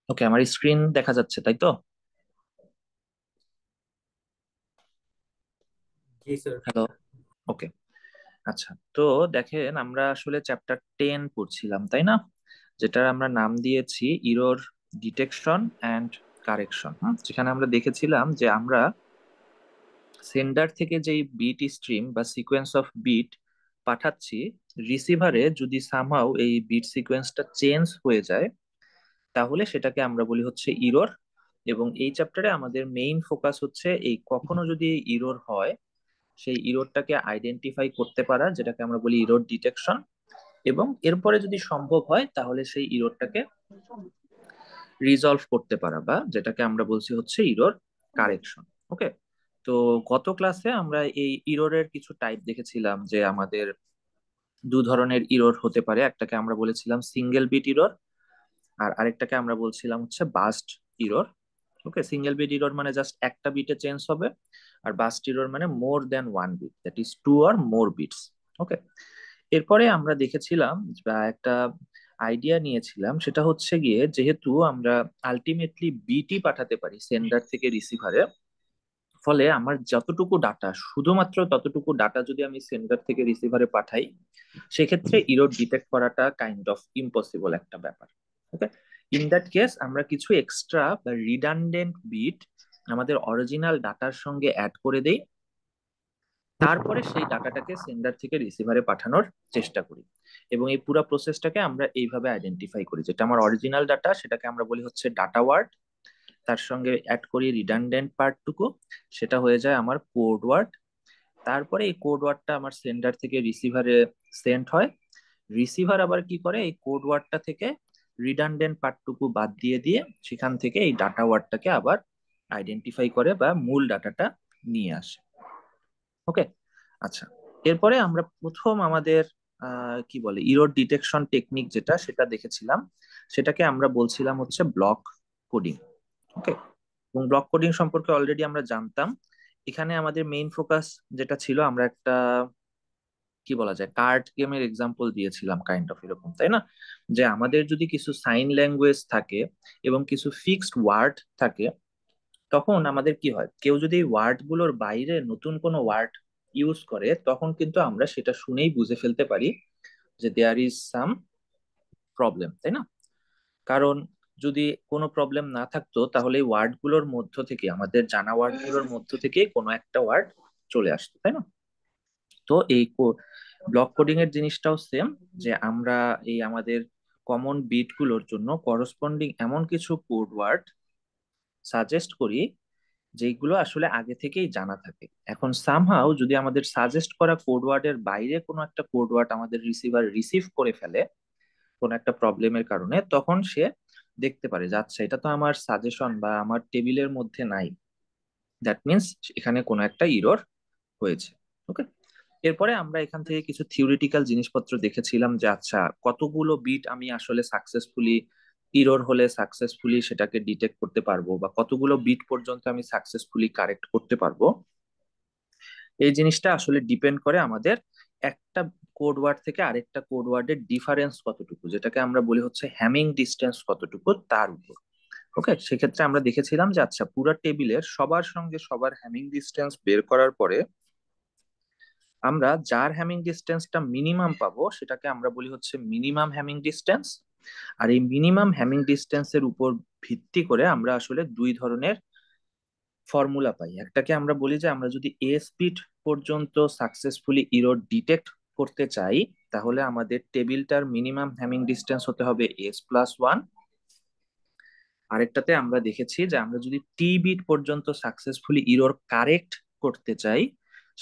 ওকে, আমার স্ক্রিন দেখা যাচ্ছে তাই তো? জি স্যার। হ্যালো। ওকে। আচ্ছা, তো দেখেন আমরা আসলে চ্যাপ্টার 10 পড়ছিলাম তাই না, যেটার আমরা নাম দিয়েছি ইরর ডিটেকশন অ্যান্ড কারেকশন। যেখানে আমরা দেখেছিলাম যে আমরা সেন্ডার থেকে যেই বিট স্ট্রিম বা সিকোয়েন্স অফ বিট পাঠাচ্ছি রিসিভারে, যদি সামহাও এই বিট সিকোয়েন্সটা চেঞ্জ হয়ে যায় তাহলে সেটাকে আমরা বলি হচ্ছে ইরর। এবং এই চ্যাপ্টারে আমাদের মেইন ফোকাস হচ্ছে এই কখনো যদি ইরর হয় সেই ইরোরটাকে আইডেন্টিফাই করতে পারা, যেটাকে আমরা বলি ইরোর ডিটেকশন, এবং এরপরে যদি সম্ভব হয় তাহলে সেই ইরোরটাকে রিজলভ করতে পারা, বা যেটাকে আমরা বলছি হচ্ছে ইরোর কারেকশন। ওকে। তো গত ক্লাসে আমরা এই ইরোরের কিছু টাইপ দেখেছিলাম, যে আমাদের দু ধরনের ইরোর হতে পারে। একটাকে আমরা বলেছিলাম সিঙ্গেল বিট ইরোর, আর আরেকটাকে আমরা বলছিলাম হচ্ছে burst error. Okay, single bit error মানে জাস্ট একটা বিটে চেঞ্জ হবে, আর বাস্ট ইরর মানে more than one bit, that is two or more bits. Okay. এরপরে আমরা দেখেছিলাম বা একটা আইডিয়া নিয়েছিলাম, সেটা হচ্ছে গিয়ে যেহেতু আমরা আলটিমেটলি বিটি পাঠাতে পারি সেন্ডার থেকে রিসিভারে, ফলে আমার যতটুকু ডাটা, শুধুমাত্র ততটুকু ডাটা যদি আমি সেন্ডার থেকে রিসিভারে পাঠাই, সেক্ষেত্রে ইরর ডিটেক্ট করাটা কাইন্ড অফ ইম্পসিবল একটা ব্যাপার। ওকে। ইন দ্যাট কেস আমরা কিছু এক্সট্রা বা রিডান্ডেন্ট বিট আমাদের অরিজিনাল ডাটার সঙ্গে অ্যাড করে দেই, তারপরে সেই ডাটাটাকে সেন্ডার থেকে রিসিভারে পাঠানোর চেষ্টা করি। এবং এই পুরো প্রসেসটাকে আমরা এইভাবে আইডেন্টিফাই করি, যেটা আমার অরিজিনাল ডাটা সেটাকে আমরা বলি হচ্ছে ডাটা ওয়ার্ড, তার সঙ্গে অ্যাড করি রিডান্ডেন্ট পার্টটুকু, সেটা হয়ে যায় আমার কোড ওয়ার্ড। তারপরে এই কোড ওয়ার্ডটা আমার সেন্ডার থেকে রিসিভারে সেন্ড হয়। রিসিভার আবার কি করে, এই কোড ওয়ার্ডটা থেকে রিডান্ডেন্ট পার্টটুকু বাদ দিয়ে দিয়ে সেখান থেকে এই ডাটা ওয়ার্ডটাকে আবার আইডেন্টিফাই করে বা মূল ডাটাটা নিয়ে আসে। ওকে। আচ্ছা, এরপরে আমরা প্রথম আমাদের কি বলে ইরর ডিটেকশন টেকনিক যেটা সেটা দেখেছিলাম, সেটাকে আমরা বলছিলাম হচ্ছে ব্লক কোডিং। ওকে। এবং ব্লক কোডিং সম্পর্কে অলরেডি আমরা জানতাম। এখানে আমাদের মেইন ফোকাস যেটা ছিল, আমরা একটা কি বলা যায় কার্ড গেমের এক্সাম্পল দিয়েছিলাম, কাইন্ড অফ এরকম তাই না, যে আমাদের যদি কিছু সাইন ল্যাঙ্গুয়েজ থাকে এবং কিছু ফিক্সড ওয়ার্ড থাকে, তখন আমাদের কি হয়, কেউ যদি এই ওয়ার্ড গুলোর বাইরে নতুন কোনো ওয়ার্ড ইউজ করে তখন কিন্তু আমরা সেটা শুনেই বুঝে ফেলতে পারি যে দেয়ার ইজ সাম প্রবলেম, তাই না? কারণ যদি কোনো প্রবলেম না থাকতো তাহলে এই ওয়ার্ড গুলোর মধ্য থেকে, আমাদের জানা ওয়ার্ড গুলোর মধ্য থেকে কোনো একটা ওয়ার্ড চলে আসতো, তাই না? তো এই ব্লক কোডিং এর জিনিসটাও সেম, যে আমরা এই আমাদের কমন বিট গুলোর জন্য করসপন্ডিং এমন কিছু কোড ওয়ার্ড সাজেস্ট করি যেগুলো আসলে আগে থেকেই জানা থাকে। এখন সামহাও যদি আমাদের সাজেস্ট করা কোড ওয়ার্ডের বাইরে কোনো একটা কোড ওয়ার্ড আমাদের রিসিভার রিসিভ করে ফেলে কোনো একটা প্রবলেমের কারণে, তখন সে দেখতে পারে যে আচ্ছা, এটা তো আমার সাজেশন বা আমার টেবিলের মধ্যে নাই, দ্যাট মিনস এখানে কোনো একটা ইরর হয়েছে। ওকে। এরপরে আমরা এখান থেকে কিছু থিওরিটিক্যাল জিনিসপত্র দেখেছিলাম, যে আচ্ছা কতগুলো বিট আমি আসলে সাকসেসফুলি ইরর হলে সাকসেসফুলি সেটাকে ডিটেক্ট করতে পারবো, বা কতগুলো বিট পর্যন্ত আমি সাকসেসফুলি কারেক্ট করতে পারবো। এই জিনিসটা আসলে ডিপেন্ড করে আমাদের একটা কোড ওয়ার্ড থেকে আরেকটা কোড ওয়ার্ডের ডিফারেন্স কতটুকু, যেটাকে আমরা বলি হচ্ছে হ্যামিং ডিস্টেন্স কতটুকু, তার উপর। ওকে, সেক্ষেত্রে আমরা দেখেছিলাম যে আচ্ছা পুরো টেবিলের সবার সঙ্গে সবার হ্যামিং ডিস্টেন্স বের করার পরে আমরা যার হ্যামিং ডিস্টেন্সটা মিনিমাম পাবো সেটাকে আমরা বলি হচ্ছে মিনিমাম হ্যামিং ডিস্টেন্স। আর এই মিনিমাম হ্যামিং ডিস্টেন্সের উপর ভিত্তি করে আমরা আসলে দুই ধরনের ফর্মুলা পাই। একটাকে আমরা বলি যে আমরা যদি এ স্পিড পর্যন্ত সাকসেসফুলি ইরর ডিটেক্ট করতে চাই, তাহলে আমাদের টেবিলটার মিনিমাম হ্যামিং ডিস্টেন্স হতে হবে S+1। আরেকটাতে আমরা দেখেছি যে আমরা যদি টি বিট পর্যন্ত সাকসেসফুলি ইরর কারেক্ট করতে চাই,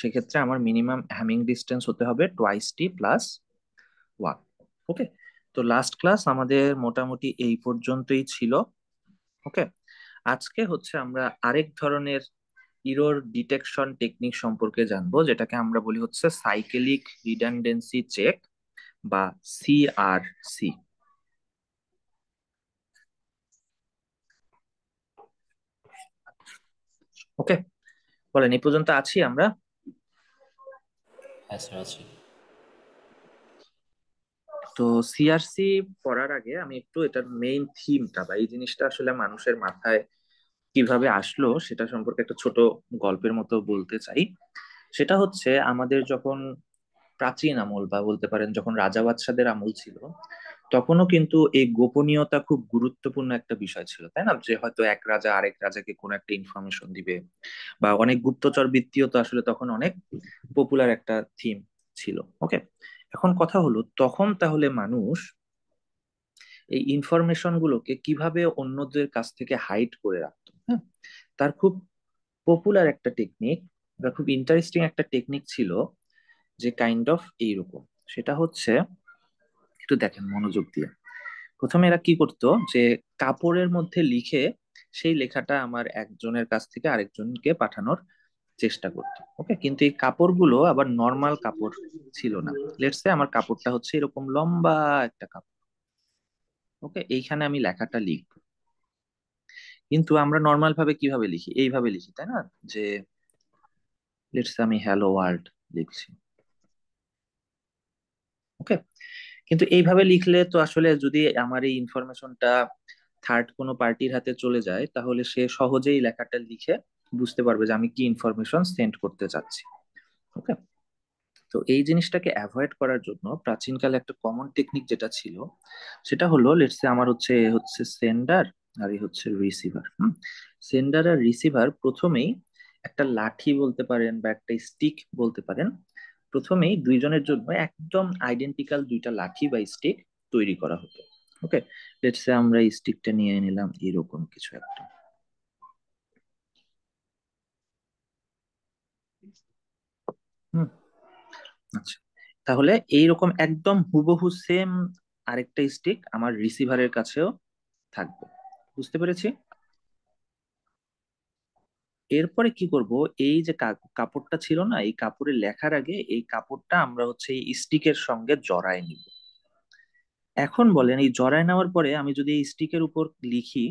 সেক্ষেত্রে আমার মিনিমাম হ্যামিং ডিস্টেন্স হতে হবে টোয়াইস T+1। ওকে। তো লাস্ট ক্লাস আমাদের মোটামুটি এই পর্যন্তই ছিল। ওকে। আজকে হচ্ছে আমরা আরেক ধরনের ইরর ডিটেকশন টেকনিক সম্পর্কে জানবো, যেটাকে আমরা বলি হচ্ছে সাইকেলিক রিডান্ডেন্সি চেক বা CRC। ওকে, বলেন এই পর্যন্ত আছি আমরা? হ্যাঁ স্যার, আছি। তো সিআরসি পড়ার আগে আমি একটু এটার মেইন থিমটা বা এই জিনিসটা আসলে মানুষের মাথায় কিভাবে আসলো সেটা সম্পর্কে একটা ছোট গল্পের মতো বলতে চাই। সেটা হচ্ছে আমাদের যখন প্রাচীন আমল বা বলতে পারেন যখন রাজা বাদশাদের আমল ছিল, তখনও কিন্তু এই গোপনীয়তা খুব গুরুত্বপূর্ণ একটা বিষয় ছিল, তাই না? যে হয়তো এক রাজা আরেক রাজাকে কোনো একটা ইনফরমেশন দিবে, বা অনেক গুপ্তচর বৃত্তিও তো আসলে তখন অনেক পপুলার একটা থিম ছিল। ওকে, এখন কথা হলো তখন তাহলে মানুষ এই ইনফরমেশন গুলোকে কিভাবে অন্যদের কাছ থেকে হাইড করে রাখতো। হ্যাঁ, তার খুব পপুলার একটা টেকনিক বা খুব ইন্টারেস্টিং একটা টেকনিক ছিল, যে কাইন্ড অফ এইরকম। সেটা হচ্ছে, একটু দেখেন মনোযোগ দিয়ে। প্রথমে এরা কি করতো, যে কাপড়ের মধ্যে লিখে সেই লেখাটা আমার একজনের কাছ থেকে আরেকজনকে পাঠানোর চেষ্টা করতো। ওকে, কিন্তু এই কাপড়গুলো আবার নর্মাল কাপড় ছিল না। লেটস সে আমার কাপড়টা হচ্ছে এরকম লম্বা একটা কাপড়। ওকে, এইখানে আমি লেখাটা লিখবো, কিন্তু আমরা নর্মাল ভাবে কিভাবে লিখি, এইভাবে লিখি, তাই না? যে লেটস আমি হ্যালো ওয়ার্ল্ড লিখছি। ওকে, কিন্তু এইভাবে লিখলে তো আসলে যদি আমার এই ইনফরমেশনটা থার্ড কোনো পার্টির হাতে চলে যায়, তাহলে সে সহজেই লেখাটা লিখে বুঝতে পারবে যে আমি কি ইনফরমেশন সেন্ড করতে চাচ্ছি। ওকে, তো এই জিনিসটাকে অ্যাভয়েড করার জন্য প্রাচীনকালে একটা কমন টেকনিক যেটা ছিল, সেটা হলো লেটস সে আমার হচ্ছে এ হচ্ছে সেন্ডার আর এই হচ্ছে রিসিভার। সেন্ডার আর রিসিভার প্রথমেই একটা লাঠি বলতে পারেন বা একটা স্টিক বলতে পারেন, প্রথমেই দুইজনের জন্য একদম আইডেন্টিক্যাল দুইটা লাঠি বা স্টিক তৈরি করা হতো। ওকে, লেটস সে আমরা এই স্টিকটা নিয়ে নিলাম এরকম কিছু একটা। হুম, আচ্ছা, তাহলে এইরকম একদম হুবহু সেম আরেকটা স্টিক আমার রিসিভারের কাছেও থাকবে। বুঝতে পেরেছি? এরপরে কি করব, এই যে কাপড়টা ছিল না, এই কাপড়ে লেখার আগে এই কাপড়টা আমরা হচ্ছে এই স্টিকের সঙ্গে জড়ায় নিব। এখন বলেন, এই জড়ায় নেওয়ার পরে আমি যদি এই স্টিকের উপর লিখি,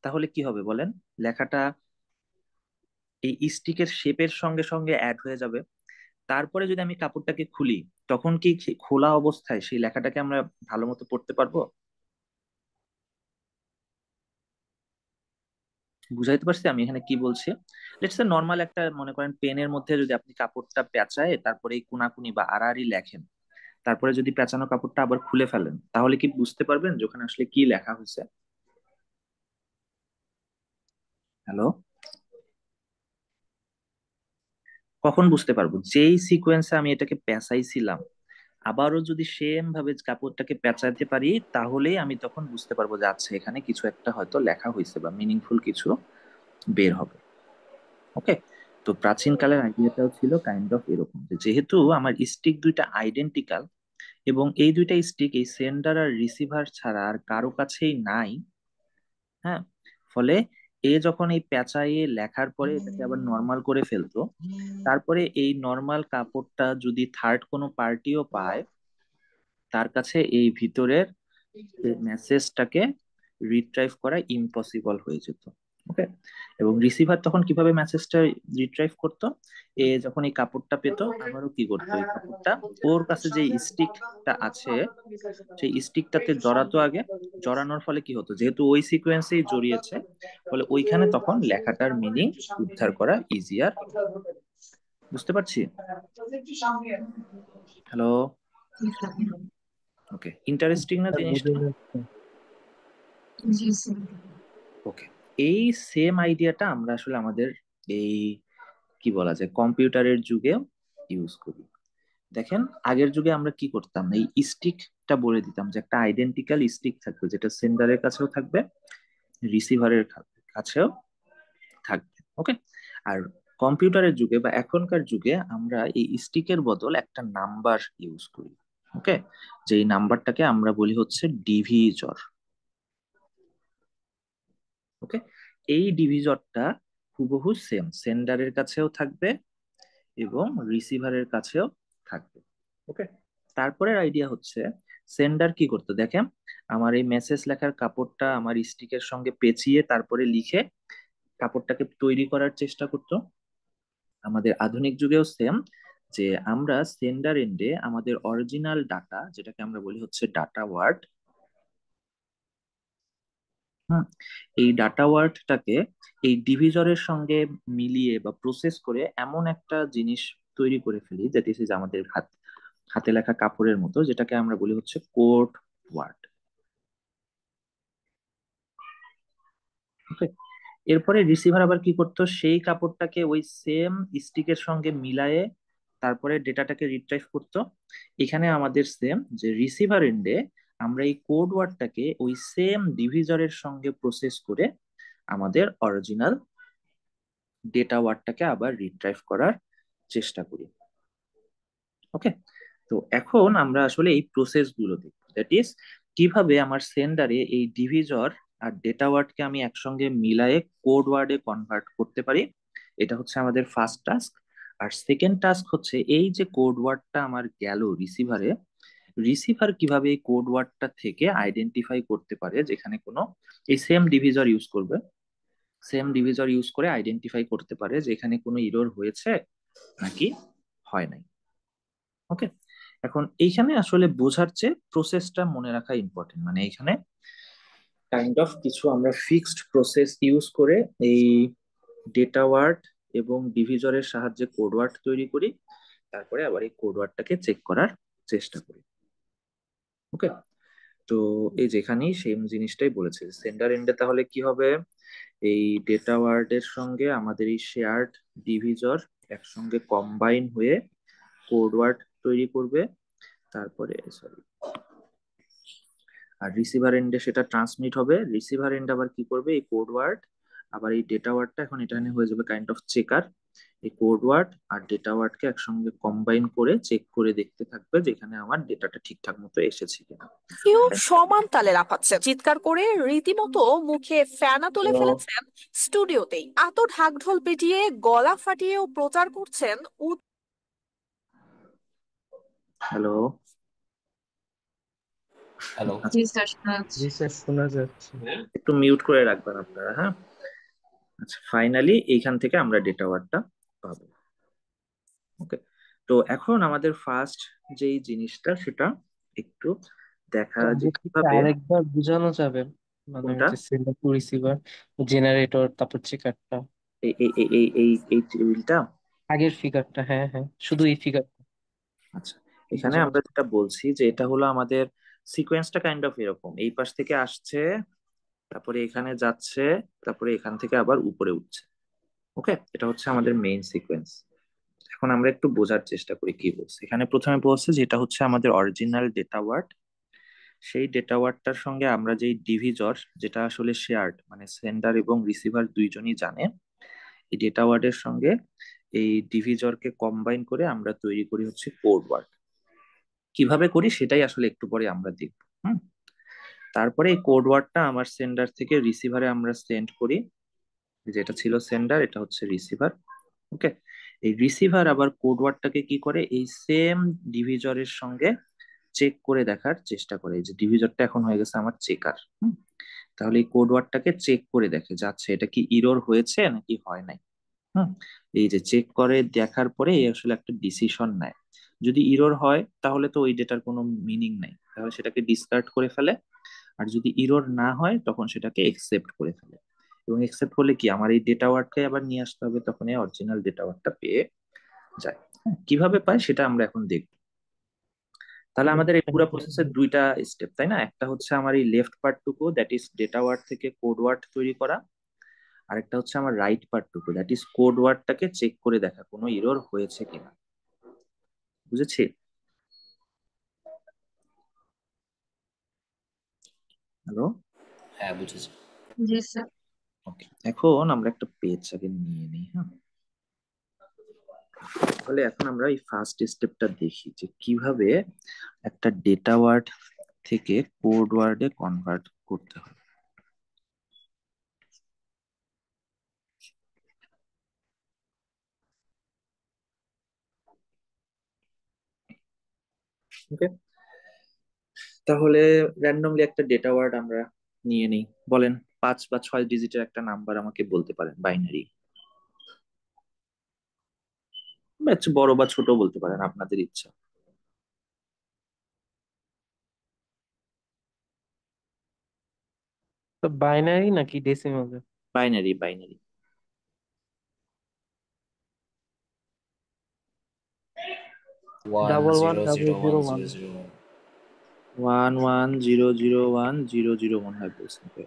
তাহলে কি হবে বলেন? লেখাটা এই স্টিকের শেপের সঙ্গে সঙ্গে অ্যাড হয়ে যাবে। তারপরে যদি আমি কাপড়টাকে খুলি, তখন কি খোলা অবস্থায় সেই লেখাটাকে আমরা ভালো মতো পড়তে পারবো? বুঝাইতে পারছি আমি এখানে কি বলছি? লেটস সে নর্মাল একটা মনে করেন পেনের মধ্যে যদি আপনি কাপড়টা পেঁচায় তারপরে এই কোনাকুনি বা আড়াআড়ি লেখেন, তারপরে যদি পেঁচানো কাপড়টা আবার খুলে ফেলেন, তাহলে কি বুঝতে পারবেন যে ওখানে আসলে কি লেখা হয়েছে? হ্যালো? কখন বুঝতে পারবো? যেই সিকোয়েন্সে আমি এটাকে পেঁচাইছিলাম, আবারও যদি সেম ভাবে কাপড়টাকে পেঁচাইতে পারি, তাহলেই আমি তখন বুঝতে পারবো যে আচ্ছা এখানে কিছু একটা হয়তো লেখা হয়েছে বা মিনিংফুল কিছু বের হবে। ওকে, তো প্রাচীন কালের আইডিয়াটাও ছিল কাইন্ড অফ এরকম, যে যেহেতু আমার স্টিক দুইটা আইডেন্টিক্যাল এবং এই দুইটা স্টিক এই সেন্ডার আর রিসিভার ছাড়া আর কারো কাছেই নাই। হ্যাঁ, ফলে এ যখন এই পেঁচাইয়ে লেখার পরে এটাকে আবার নর্মাল করে ফেলতো, তারপরে এই নর্মাল কাপড়টা যদি থার্ড কোনো পার্টিও পায়, তার কাছে এই ভিতরের মেসেজটাকে রিট্রাইভ করা ইম্পসিবল হয়ে যেত। ওকে, এবং রিসিভার তখন কিভাবে মেসেজটা রিট্রাইভ করতো? এ যখন এই কাপড়টা পেতো, আবারও কি করতো, এই কাপড়টা ওর কাছে যে স্টিকটা আছে সেই স্টিকটাতে জড়াতো আগে। জড়ানোর ফলে কি হতো, যেহেতু ওই সিকোয়েন্সেই জড়িয়েছে, ফলে ওইখানে তখন লেখাটার মিনিং উদ্ধার করা ইজিয়ার। বুঝতে পারছি? হ্যালো? ওকে, ইন্টারেস্টিং না বুঝে জিনিসটা? যাচ্ছে। ওকে, এই সেম আইডিয়াটা আমরা আসলে আমাদের এই কি বলা যায় কম্পিউটারের যুগেও ইউজ করি। দেখেন, আগের যুগে আমরা কি করতাম, এই স্টিকটা বলে দিতাম যে একটা আইডেন্টিক্যাল স্টিক থাকবে, যেটা সেন্ডারের কাছেও থাকবে, রিসিভারের কাছেও থাকবে। ওকে, আর কম্পিউটারের যুগে বা এখনকার যুগে আমরা এই স্টিকের বদল একটা নাম্বার ইউজ করি। ওকে, যে এই নাম্বারটাকে আমরা বলি হচ্ছে ডিভিজর। ওকে, এই ডিভিজরটা হুবহু সেম সেন্ডারের কাছেও থাকবে এবং রিসিভারের কাছেও থাকবে। ওকে, তারপরের আইডিয়া হচ্ছে, সেন্ডার কি করতো দেখেন, আমার এই মেসেজ লেখার কাপড়টা আমার স্টিকের সঙ্গে পেঁচিয়ে তারপরে লিখে কাপড়টাকে তৈরি করার চেষ্টা করতো। আমাদের আধুনিক যুগেও সেম, যে আমরা সেন্ডার এন্ডে আমাদের অরিজিনাল ডাটা, যেটাকে আমরা বলি হচ্ছে ডাটা ওয়ার্ড, হুম, এই ডাটা ওয়ার্ডটাকে এই ডিভিজরের সঙ্গে মিলিয়ে বা প্রসেস করে এমন একটা জিনিস তৈরি করে ফেলি, দ্যাট ইজ আমাদের হাতে লেখা কাপড়ের মতো, যেটাকে আমরা বলি হচ্ছে কোড ওয়ার্ড। ওকে, এরপরে রিসিভার আবার কি করতো, সেই কাপড়টাকে ওই সেম স্টিকের সঙ্গে মিলায়ে তারপরে ডেটাটাকে রিট্রাইভ করতো। এখানে আমাদের সেম যে রিসিভার এন্ডে আমরা এই কোড ওয়ার্ডটাকে ওই সেম ডিভিজরের সঙ্গে প্রসেস করে আমাদের অরিজিনাল ডেটা ওয়ার্ডটাকে আবার রিট্রাইভ করার চেষ্টা করি। ওকে, তো এখন আমরা আসলে এই প্রসেস গুলো দেখব, দ্যাট ইজ কিভাবে আমার সেন্ডারে এই ডিভিজর আর ডেটা ওয়ার্ডকে আমি একসঙ্গে মিলায়ে কোড ওয়ার্ডে কনভার্ট করতে পারি। এটা হচ্ছে আমাদের ফার্স্ট টাস্ক। আর সেকেন্ড টাস্ক হচ্ছে এই যে কোড ওয়ার্ডটা আমার গেল রিসিভারে, রিসিভার কিভাবে এই কোড ওয়ার্ডটা থেকে আইডেন্টিফাই করতে পারে যেখানে কোনো, এই সেম ডিভিজর ইউজ করবে, সেম ডিভিজর ইউজ করে আইডেন্টিফাই করতে পারে যে এখানে কোনো ইরর হয়েছে নাকি হয় নাই। ওকে, এখন এইখানে আসলে বোঝার চেয়ে প্রসেসটা মনে রাখা ইম্পর্টেন্ট, মানে এইখানে কাইন্ড অফ কিছু আমরা ফিক্সড প্রসেস ইউজ করে এই ডেটা ওয়ার্ড এবং ডিভিজরের সাহায্যে কোড ওয়ার্ড তৈরি করি, তারপরে আবার এই কোড ওয়ার্ডটাকে চেক করার চেষ্টা করি। ওকে, তো এই যেখানেই সেম জিনিসটাই বলেছে, সেন্ডার এন্ডে তাহলে কি হবে, এই ডেটা ওয়ার্ডের সঙ্গে আমাদের এই শেয়ার্ড ডিভিজর একসঙ্গে কম্বাইন হয়ে কোড ওয়ার্ড তৈরি করবে, তারপরে সরি, আর রিসিভার এন্ডে সেটা ট্রান্সমিট হবে। রিসিভার এন্ড আবার কি করবে, এই কোড ওয়ার্ড আবার এই ডেটা ওয়ার্ডটা এখন এখানে হয়ে যাবে কাইন্ড অফ চেকার, এই কোড ওয়ার্ড আর ডেটা ওয়ার্ডকে একসঙ্গে কম্বাইন করে চেক করে দেখতে থাকবে যেখানে আমার ডেটাটা ঠিকঠাক মতো এসেছে কিনা। কেউ সমান তালে লাফাচ্ছেন, চিৎকার করে রীতিমতো মুখে ফেনা তুলে হ্যালো, ফেলেছেন। স্টুডিওতেই এত ঢাকঢোল পিটিয়ে গলা ফাটিয়েও প্রচার করছেন হ্যালো। হ্যালো। আচ্ছা, জি স্যার, শোনা যাচ্ছে। জি স্যার, শোনা যাচ্ছে। একটু মিউট করে রাখবেন আপনারা, হ্যাঁ। আচ্ছা, ফাইনালি এইখান থেকে আমরা ডেটা ওয়ার্ডটা পাবো। ওকে, তো এখন আমাদের ফার্স্ট যেই জিনিসটা সেটা একটু দেখা যে পদ্ধতিটা কিভাবে, আরেকবার বোঝানো যাবে? মানে ওই কোনটা, যে সেন্ডার টু রিসিভার, জেনারেটর, তারপর চেকারটা, এই এই এই এই এই এই টেবিলটা। আগের ফিগারটা। হ্যাঁ হ্যাঁ, শুধু এই ফিগারটা আচ্ছা, এখানে বোঝানো আমরা যাবে। যেটা বলছি যে এটা হলো আমাদের সিকোয়েন্সটা কাইন্ড অফ এরকম, এই পাশ থেকে আসছে, তারপরে এখানে যাচ্ছে, তারপরে এখান থেকে আবার উপরে উঠছে। ওকে, এটা হচ্ছে আমাদের মেইন সিকোয়েন্স। এখন আমরা একটু বোঝার চেষ্টা করি কি বলছে। এখানে প্রথমে বলছে যে এটা হচ্ছে আমাদের অরিজিনাল ডেটা ওয়ার্ড, সেই ডেটা ওয়ার্ডটার সঙ্গে আমরা যেই ডিভিজর, যেটা আসলে শেয়ার্ড, মানে সেন্ডার এবং রিসিভার দুইজনই জানে, এই ডেটা ওয়ার্ডের সঙ্গে এই ডিভিজরকে কম্বাইন করে আমরা তৈরি করি হচ্ছে কোড ওয়ার্ড। কিভাবে করি সেটাই আসলে একটু পরে আমরা দেখবো। হুম, তারপরে এই কোড ওয়ার্ডটা আমার সেন্ডার থেকে রিসিভারে আমরা সেন্ড করি, যেটা ছিল সেন্ডার এটা হচ্ছে রিসিভার। ওকে, এই রিসিভার আবার কোড ওয়ার্ডটাকে কি করে, এই সেম ডিভিজরের সঙ্গে চেক করে দেখার চেষ্টা করে, এই যে ডিভিজরটা এখন হয়ে গেছে আমার চেকার। তাহলে এই কোড ওয়ার্ডটাকে চেক করে দেখে যাচ্ছে এটা কি ইরর হয়েছে নাকি হয় নাই। হুম, এই যে চেক করে দেখার পরে এই আসলে একটা ডিসিশন নেয়। যদি ইরর হয় তাহলে তো ওই ডেটার কোনো মিনিং নাই, তাহলে সেটাকে ডিসকার্ড করে ফেলে। আর যদি ইরর না হয় তখন সেটাকে একসেপ্ট করে ফেলে, এবং একসেপ্ট করলে কি আমার এই ডেটা ওয়ার্ডটাই আবার নিয়ে আসতে হবে, তখন এই অরিজিনাল ডেটা ওয়ার্ডটা পেয়ে যায়। হ্যাঁ, কিভাবে পায় সেটা আমরা এখন দেখব। তাহলে আমাদের এই পুরো প্রসেসের দুইটা স্টেপ, তাই না? একটা হচ্ছে আমার এই লেফট পার্টটুকু, দ্যাট ইজ ডেটা ওয়ার্ড থেকে কোড ওয়ার্ড তৈরি করা, আরেকটা হচ্ছে আমার রাইট পার্টটুকু, দ্যাট ইজ কোড ওয়ার্ডটাকে চেক করে দেখা কোনো ইরর হয়েছে কিনা। বুঝেছি? হ্যালো। হ্যাঁ, বুঝেছি। জি স্যার। ওকে, এখন আমরা একটা পেজ আগে নিয়ে নিই, হ্যাঁ। তাহলে এখন আমরা এই ফার্স্ট স্টেপটা দেখি যে কিভাবে একটা ডেটা ওয়ার্ড থেকে কোড ওয়ার্ডে কনভার্ট করতে হয়। ওকে, তাহলে র্যান্ডমলি একটা ডেটা ওয়ার্ড আমরা নিয়ে নিই। বলেন, 5 বা 6 ডিজিটের একটা নাম্বার আমাকে বলতে পারেন, বাইনারি। বড় বা ছোট বলতে পারেন, আপনাদের ইচ্ছা। তো বাইনারি নাকি decimal? Binary, binary. One double one zero double zero one zero one. Zero zero one. 11001001 1 বলছেন তো?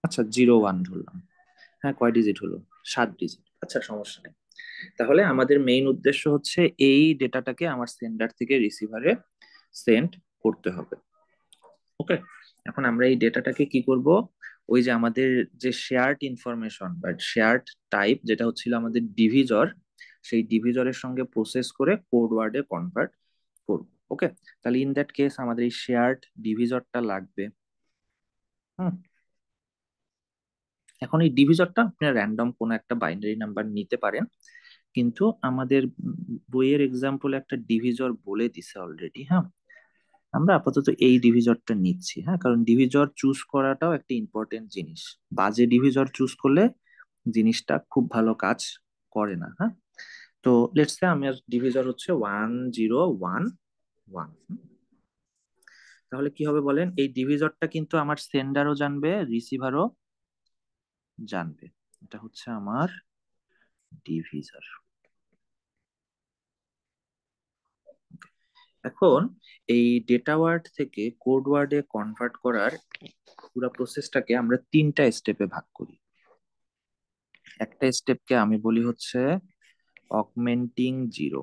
আচ্ছা, 01 ধরলাম। হ্যাঁ, কয় ডিজিট হলো? 7 ডিজিট। আচ্ছা, সমস্যা নেই। তাহলে আমাদের মেইন উদ্দেশ্য হচ্ছে এই ডেটাটাকে আমার সেন্ডার থেকে রিসিভারে সেন্ড করতে হবে। ওকে, এখন আমরা এই ডেটাটাকে কি করব? ওই যে আমাদের যে শেয়ার্ড ইনফরমেশন বা শেয়ার্ড টাইপ, যেটা হচ্ছিল আমাদের ডিভিজর, সেই ডিভিজরের সঙ্গে প্রসেস করে কোড ওয়ার্ডে কনভার্ট করব। ওকে, তাহলে ইন দ্যাট কেস আমাদের এই শেয়ার্ড ডিভিজরটা লাগবে। হুম, এখন এই ডিভিজরটা আপনি র্যান্ডম কোনো একটা বাইনারি নাম্বার নিতে পারেন, কিন্তু আমাদের বইয়ের এক্সাম্পলে একটা ডিভিজর বলে দিছে অলরেডি। হ্যাঁ, আমরা আপাতত এই ডিভিজরটা নিচ্ছি। হ্যাঁ, কারণ ডিভিজর চুজ করাটাও একটা ইম্পর্টেন্ট জিনিস। বাজে ডিভিজর চুজ করলে জিনিসটা খুব ভালো কাজ করে না। হ্যাঁ, তো লেটস সে আমার ডিভিজর হচ্ছে 1011। তাহলে কি হবে বলেন? এই ডিভিজরটা কিন্তু আমার সেন্ডারও জানবে, রিসিভারও জানবে। এটা হচ্ছে আমার ডিভিজর। এখন এই ডেটা ওয়ার্ড থেকে কোড ওয়ার্ডে কনভার্ট করার পুরো প্রসেসটাকে আমরা 3টা স্টেপে ভাগ করি। একটা স্টেপকে আমি বলি হচ্ছে অগমেন্টিং জিরো।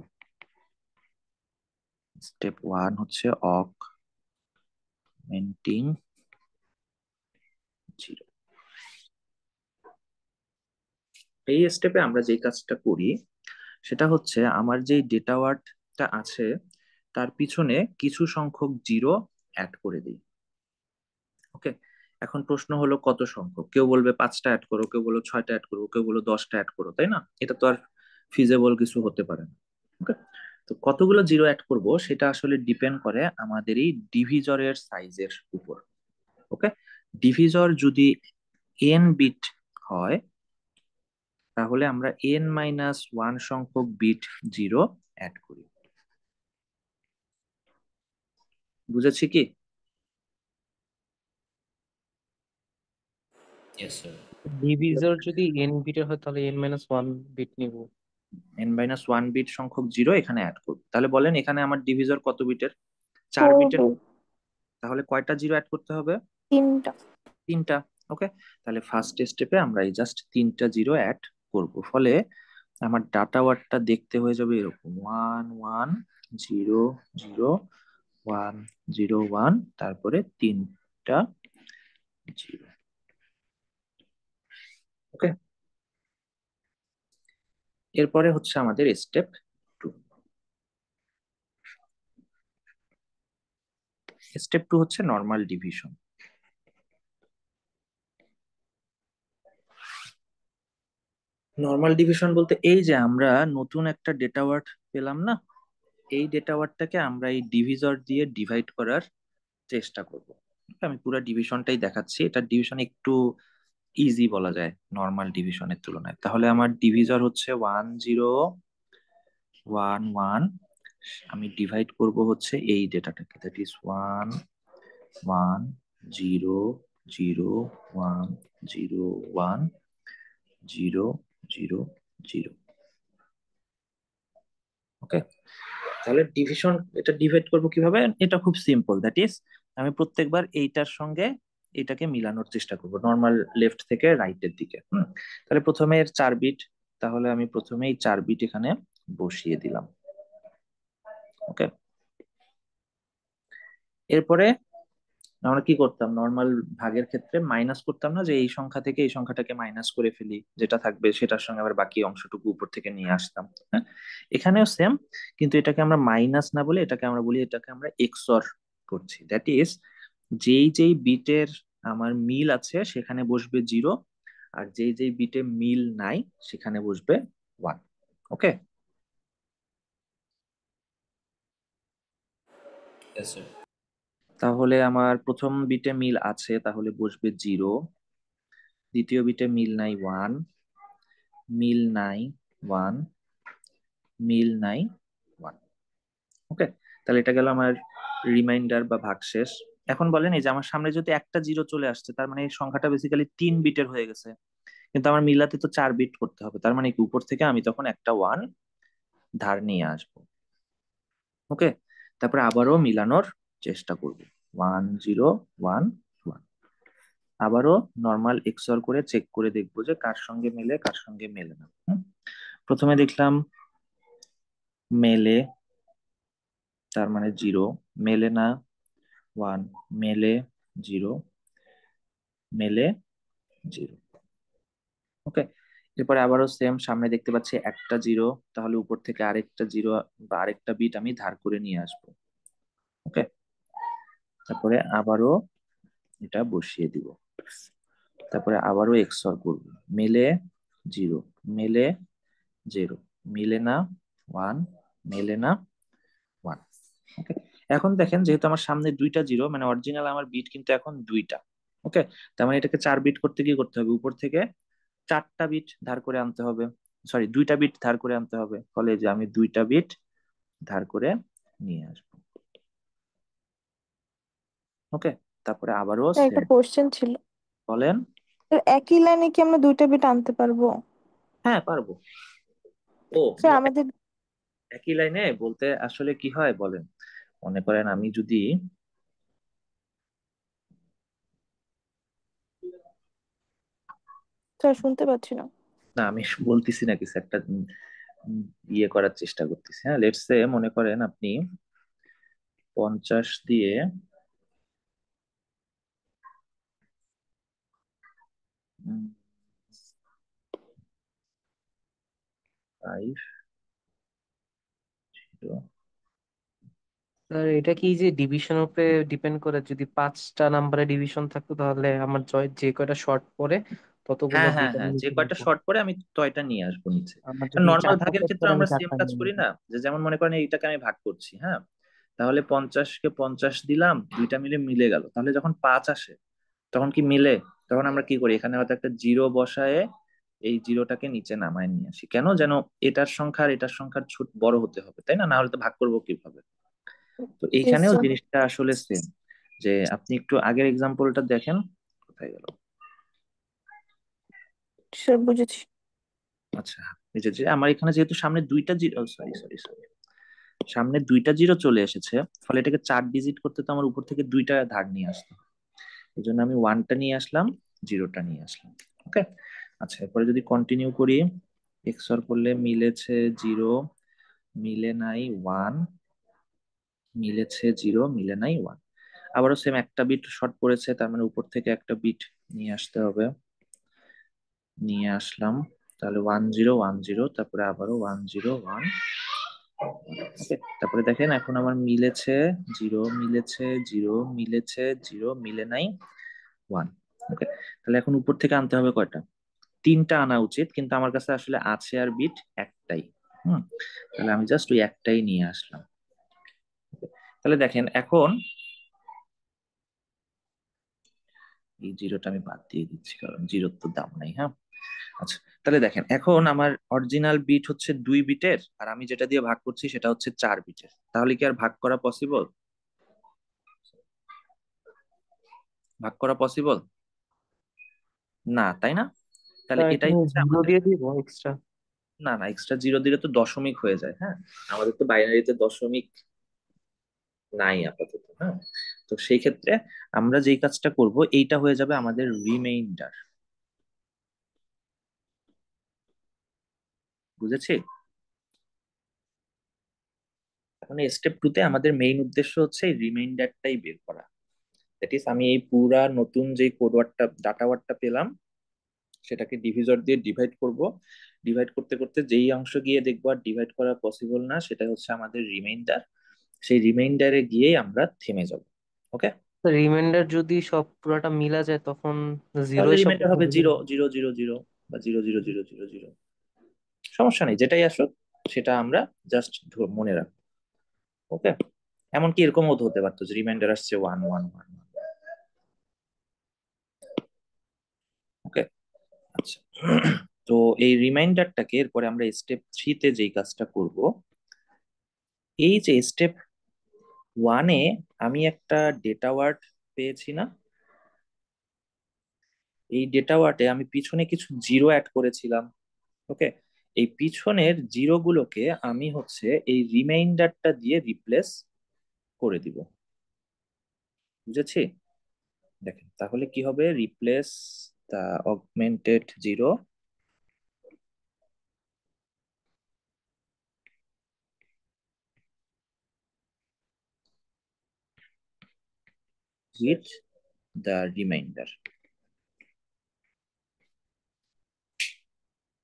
স্টেপ 1 হচ্ছে অগমেন্টিং জিরো। এই স্টেপে আমরা যে কাজটা করি সেটা হচ্ছে আমার যে ডেটা ওয়ার্ডটা আছে তার পিছনে কিছু সংখ্যক জিরো অ্যাড করে দিই। ওকে, এখন প্রশ্ন হলো কত সংখ্যক? কেউ বলবে 5টা অ্যাড করো, কেউ বললো 6টা অ্যাড করো, কেউ বললো 10টা অ্যাড করো, তাই না? এটা তো আর ফিজেবল কিছু হতে পারে না। ওকে, তো কতগুলো জিরো অ্যাড করব সেটা আসলে ডিপেন্ড করে আমাদের এই ডিভিজরের সাইজের উপর। ওকে, ডিভিজর যদি এন বিট হয় তাহলে আমরা n-1 সংখ্যক বিট জিরো অ্যাড করি। বুঝেছি কি? Yes sir. ডিভিজর যদি এন বিটের হয় তাহলে এন মাইনাস ওয়ান বিট নিব। n-1 বিট সংখ্যক জিরো এখানে অ্যাড করব। তাহলে বলেন এখানে আমার ডিভিজর কত বিটের? 4 ফোর বিটের। বিট। তাহলে কয়টা জিরো অ্যাড করতে হবে? 3টা। 3টা। ওকে, তাহলে ফার্স্ট স্টেপে আমরা এই জাস্ট 3টা জিরো অ্যাড করব, ফলে আমার ডাটা ওয়ার্ডটা দেখতে হয়ে যাবে এরকম 1100 101 তারপরে 3টা জিরো। ওকে, এরপরে হচ্ছে আমাদের স্টেপ 2। স্টেপ 2 হচ্ছে নর্মাল ডিভিশন। নর্মাল ডিভিশন বলতে এই যে আমরা নতুন একটা ডেটা ওয়ার্ড পেলাম না, এই ডেটা ওয়ার্ডটাকে আমরা এই ডিভিজর দিয়ে ডিভাইড করার চেষ্টা করব। আমি পুরো ডিভিশনটাই দেখাচ্ছি, এটা ডিভিশন একটু ইজি বলা যায় নর্মাল ডিভিশনের তুলনায়। তাহলে আমার ডিভিজর হচ্ছে 1011। আমি ডিভাইড করব হচ্ছে এই ডেটাটাকে, দ্যাট ইজ 1100100100। ওকে, তাহলে ডিভিশন এটা ডিভাইড করব কিভাবে? এটা খুব সিম্পল, দ্যাট ইজ আমি প্রত্যেকবার এইটার সঙ্গে এটাকে মিলানোর চেষ্টা করব, নর্মাল লেফট থেকে রাইটের দিকে। তাহলে প্রথমে এর 4 বিট, তাহলে আমি প্রথমে এই 4 বিট এখানে বসিয়ে দিলাম। ওকে, এরপরে আমরা কি করতাম? নর্মাল ভাগের ক্ষেত্রে মাইনাস করতাম না, যে এই সংখ্যা থেকে এই সংখ্যাটাকে মাইনাস করে ফেলি, যেটা থাকবে সেটার সঙ্গে আবার বাকি অংশটুকু উপর থেকে নিয়ে আসতাম। হ্যাঁ, এখানেও সেম, কিন্তু এটাকে আমরা মাইনাস না বলে এটাকে আমরা বলি, এটাকে আমরা এক্সঅর করছি। দ্যাট ইজ যেই যেই বিটের আমার মিল আছে সেখানে বসবে জিরো, আর যেই যেই বিটে মিল নাই সেখানে বসবে 1। ওকে, ইয়েস স্যার। তাহলে আমার প্রথম বিটে মিল আছে তাহলে বসবে জিরো, দ্বিতীয় বিটে মিল নাই 1, মিল নাই 1, মিল নাই 1। ওকে, তাহলে এটা গেল আমার রিমাইন্ডার বা ভাগশেষ। এখন বলেন এই যে আমার সামনে যদি একটা জিরো চলে আসছে, তার মানে এই সংখ্যাটা বেসিক্যালি 3 বিটের হয়ে গেছে, কিন্তু আমার মিলাতে তো 4 বিট করতে হবে, তার মানে কি উপর থেকে আমি তখন একটা 1 ধার নিয়ে আসবো। ওকে, তারপরে আবারও মিলানোর চেষ্টা করব, 1 0 1 1। আবারও নর্মাল এক্সঅর করে চেক করে দেখবো যে কার সঙ্গে মেলে কার সঙ্গে মেলে না। প্রথমে দেখলাম মেলে, তার মানে 0, মেলে না 1, মেলে 0, মেলে 0। ওকে, এরপরে আবারও সেম, সামনে দেখতে পাচ্ছি একটা 0, তাহলে উপর থেকে আরেকটা 0 বা আরেকটা বিট আমি ধার করে নিয়ে আসবো। ওকে, তারপরে আবারও এটা বসিয়ে দিব, তারপরে আবারও এক্সঅর করব, মেলে 0, মেলে 0, মিলে না 1, মেলে না 1। ওকে, এখন দেখেন যেহেতু আমার সামনে দুইটা 0, মানে অরিজিনাল আমার বিট কিন্তু এখন দুইটা। ওকে, তার মানে এটাকে 4 বিট করতে কি করতে হবে, উপর থেকে 4টা বিট ধার করে আনতে হবে, সরি 2টা বিট ধার করে আনতে হবে, ফলে যে আমি 2টা বিট ধার করে নিয়ে আসবো। ওকে, তারপরে আবারও স্যার, একটা সেম। কোশ্চেন ছিল। বলেন। স্যার, একই লাইনে কি আমরা দুইটা বিট আনতে পারবো? হ্যাঁ, পারবো। ও, স্যার আমাদের একই লাইনে বলতে আসলে কি হয় বলেন, মনে করেন আমি যদি, স্যার শুনতে পাচ্ছি না। না আমি বলতেছি না কিছু একটা, উম, ইয়ে করার চেষ্টা করতেছি। হ্যাঁ, লেটস সে মনে করেন আপনি 50 দিয়ে 5 0। স্যার এটা কি যে ডিভিশন উপরে ডিপেন্ড করে? যদি 5টা নাম্বারে ডিভিশন থাকতো তাহলে আমার জয় যে কয়টা শর্ট পড়ে ততগুলো হ্যাঁ হ্যাঁ দুইটা হ্যাঁ, যে নিতে কয়টা নিবো। শর্ট পরে আমি তয়টা নিয়ে আসবো নিচে। আমার যদি নর্মাল 4টা ভাগের শর্ট ক্ষেত্রে পড়ে আমি আমরা সেম 4টা কাজ নিয়ে করি নিবো। না, যে যেমন মনে করেন এইটাকে আমি ভাগ করছি, হ্যাঁ, তাহলে 50-কে 50 দিলাম, দুইটা মিলে মিলে গেল, তাহলে যখন 5 আসে তখন কি মিলে, তখন আমরা কি করি, এখানে হয়তো একটা 0 বসায়ে এই জিরোটাকে নিচে নামায় নিয়ে আসি, কেন, যেন এটার সংখ্যা আর এটার সংখ্যার ছোট বড় হতে হবে, তাই না, না হলে তো ভাগ করবো কিভাবে। তো Yes, এইখানেও স্যার। জিনিসটা আসলে সেম, যে আপনি একটু আগের এক্সাম্পলটা দেখেন, কোথায় গেল। স্যার বুঝেছি। আচ্ছা, এই যে যে আমার এখানে যেহেতু সামনে দুইটা জিরো, সরি সরি সরি, সামনে দুইটা 0 চলে এসেছে, ফলে এটাকে 4 ডিজিট করতে তো আমার উপর থেকে দুইটা ধার নিয়ে আসতে হবে, এই জন্য আমি 1টা নিয়ে আসলাম, 0টা নিয়ে আসলাম। ওকে, আচ্ছা, এরপরে যদি কন্টিনিউ করি, এক্সঅর করলে মিলেছে 0, মিলে নাই 1, মিলেছে 0, মিলে নাই 1। আবারও সেম, একটা বিট শর্ট পড়েছে, তার মানে উপর থেকে একটা বিট নিয়ে আসতে হবে, নিয়ে আসলাম, তাহলে 1 0 1 0, তারপরে আবারও 1 0 1। ওকে, তারপরে দেখেন এখন আমার মিলেছে 0, মিলেছে 0, মিলেছে 0, মিলে নাই 1। ওকে, তাহলে এখন উপর থেকে আনতে হবে কয়টা, 3টা আনা উচিত, কিন্তু আমার কাছে আসলে আছে আর বিট একটাই। হুম, তাহলে আমি জাস্ট ওই একটাই নিয়ে আসলাম। তাহলে দেখেন এখন এই 0টা আমি বাদ দিয়ে দিচ্ছি, কারণ 0-র তো দাম নাই। হ্যাঁ, আচ্ছা, তাহলে দেখেন এখন আমার অরিজিনাল বিট হচ্ছে 2 বিটের, আর আমি যেটা দিয়ে ভাগ করছি সেটা হচ্ছে 4 বিটের, তাহলে কি আর ভাগ করা পসিবল, ভাগ করা পসিবল না, তাই না, তাহলে স্যার এটাই এখানে হচ্ছে জিরো আমাদের, দিয়ে দিব এক্সট্রা? না না, এক্সট্রা 0 দিলে তো দশমিক হয়ে যায়। হ্যাঁ, আমাদের তো বাইনারিতে দশমিক নাই আপাতত। হ্যাঁ, তো সেই ক্ষেত্রে আমরা যেই কাজটা করব, এইটা হয়ে যাবে আমাদের রিমেইন্ডার। বুঝেছি। এখন স্টেপ 2-তে আমাদের মেইন উদ্দেশ্য হচ্ছে এই রিমাইন্ডারটাই বের করা। দ্যাট ইজ আমি এই পুরা নতুন যে কোড ওয়ার্ডটা ডাটা ওয়ার্ডটা পেলাম, সেটাকে ডিভিজর দিয়ে ডিভাইড করব, ডিভাইড করতে করতে যেই অংশ গিয়ে দেখবো আর ডিভাইড করা পসিবল না, সেটা হচ্ছে আমাদের রিমাইন্ডার। সেই রিমাইন্ডারে গিয়েই আমরা থেমে যাব। ওকে, রিমাইন্ডার যদি সব পুরাটা মিলা যায় তখন জিরো তাহলে শব্দ রিমাইন্ডার হবে থাকবে। 0 0 0 0 বা 0 0 0 0 0। সমস্যা নেই, যেটাই আসুক সেটা আমরা জাস্ট মনে রাখবো। ওকে, এমনকি এরকমও তো হতে পারতো যে রিমাইন্ডার আসছে 1 1 1 1। ওকে, আচ্ছা, তো এই রিমাইন্ডারটাকে এরপরে আমরা স্টেপ 3-তে যেই কাজটা করব, এই যে স্টেপ 1-এ আমি একটা ডেটা ওয়ার্ড পেয়েছি না, এই ডেটা ওয়ার্ডে আমি পিছনে কিছু জিরো অ্যাড করেছিলাম। ওকে, এই পিছনের জিরো গুলোকে আমি হচ্ছে এই রিমাইন্ডারটা দিয়ে রিপ্লেস করে দিব। বুঝেছি? দেখেন তাহলে কি হবে, replace the augmented zero with the remainder.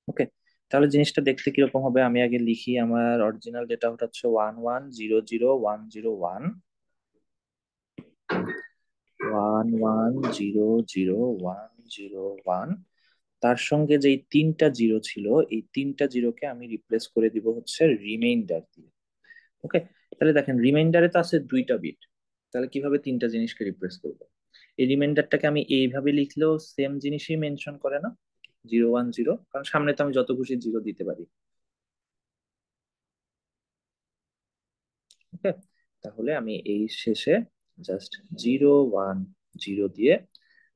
Okay, তাহলে জিনিসটা দেখতে কিরকম হবে, আমি আগে লিখি। আমার অরিজিনাল ডেটা হচ্ছে 1100 101 1100 101। তার সঙ্গে যে তিনটা জিরো ছিল, এই তিনটা জিরোকে আমি রিপ্লেস করে দিব হচ্ছে রিমাইন্ডার দিয়ে। ওকে, তাহলে দেখেন রিমাইন্ডারে তো আছে দুইটা বিট, তাহলে কিভাবে তিনটা জিনিসকে রিপ্লেস করবো? এই রিমাইন্ডারটাকে আমি এইভাবে লিখলেও সেম জিনিসই মেনশন করে না, 010, কারণ সামনে তো আমি যত খুশি জিরো দিতে পারি। ওকে, তাহলে আমি এই শেষে জাস্ট 010 দিয়ে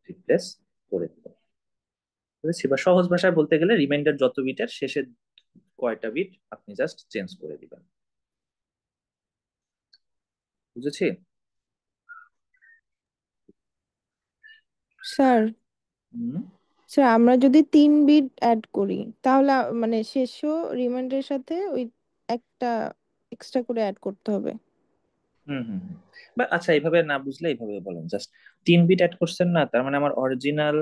রিপ্লেস করে দেবো। বুঝেছি? বা সহজ ভাষায় বলতে গেলে রিমাইন্ডার যত বিটের শেষে কয়টা বিট আপনি জাস্ট চেঞ্জ করে দিবেন। বুঝেছি? স্যার, হুম স্যার আমরা যদি 3 বিট অ্যাড করি তাহলে মানে শেষও রিমাইন্ডারের সাথে ওই একটা এক্সট্রা করে অ্যাড করতে হবে। হুম হুম হুম। বা আচ্ছা, এইভাবে না বুঝলে এইভাবে বলেন, জাস্ট 3 বিট অ্যাড করছেন না, তার মানে আমার অরিজিনাল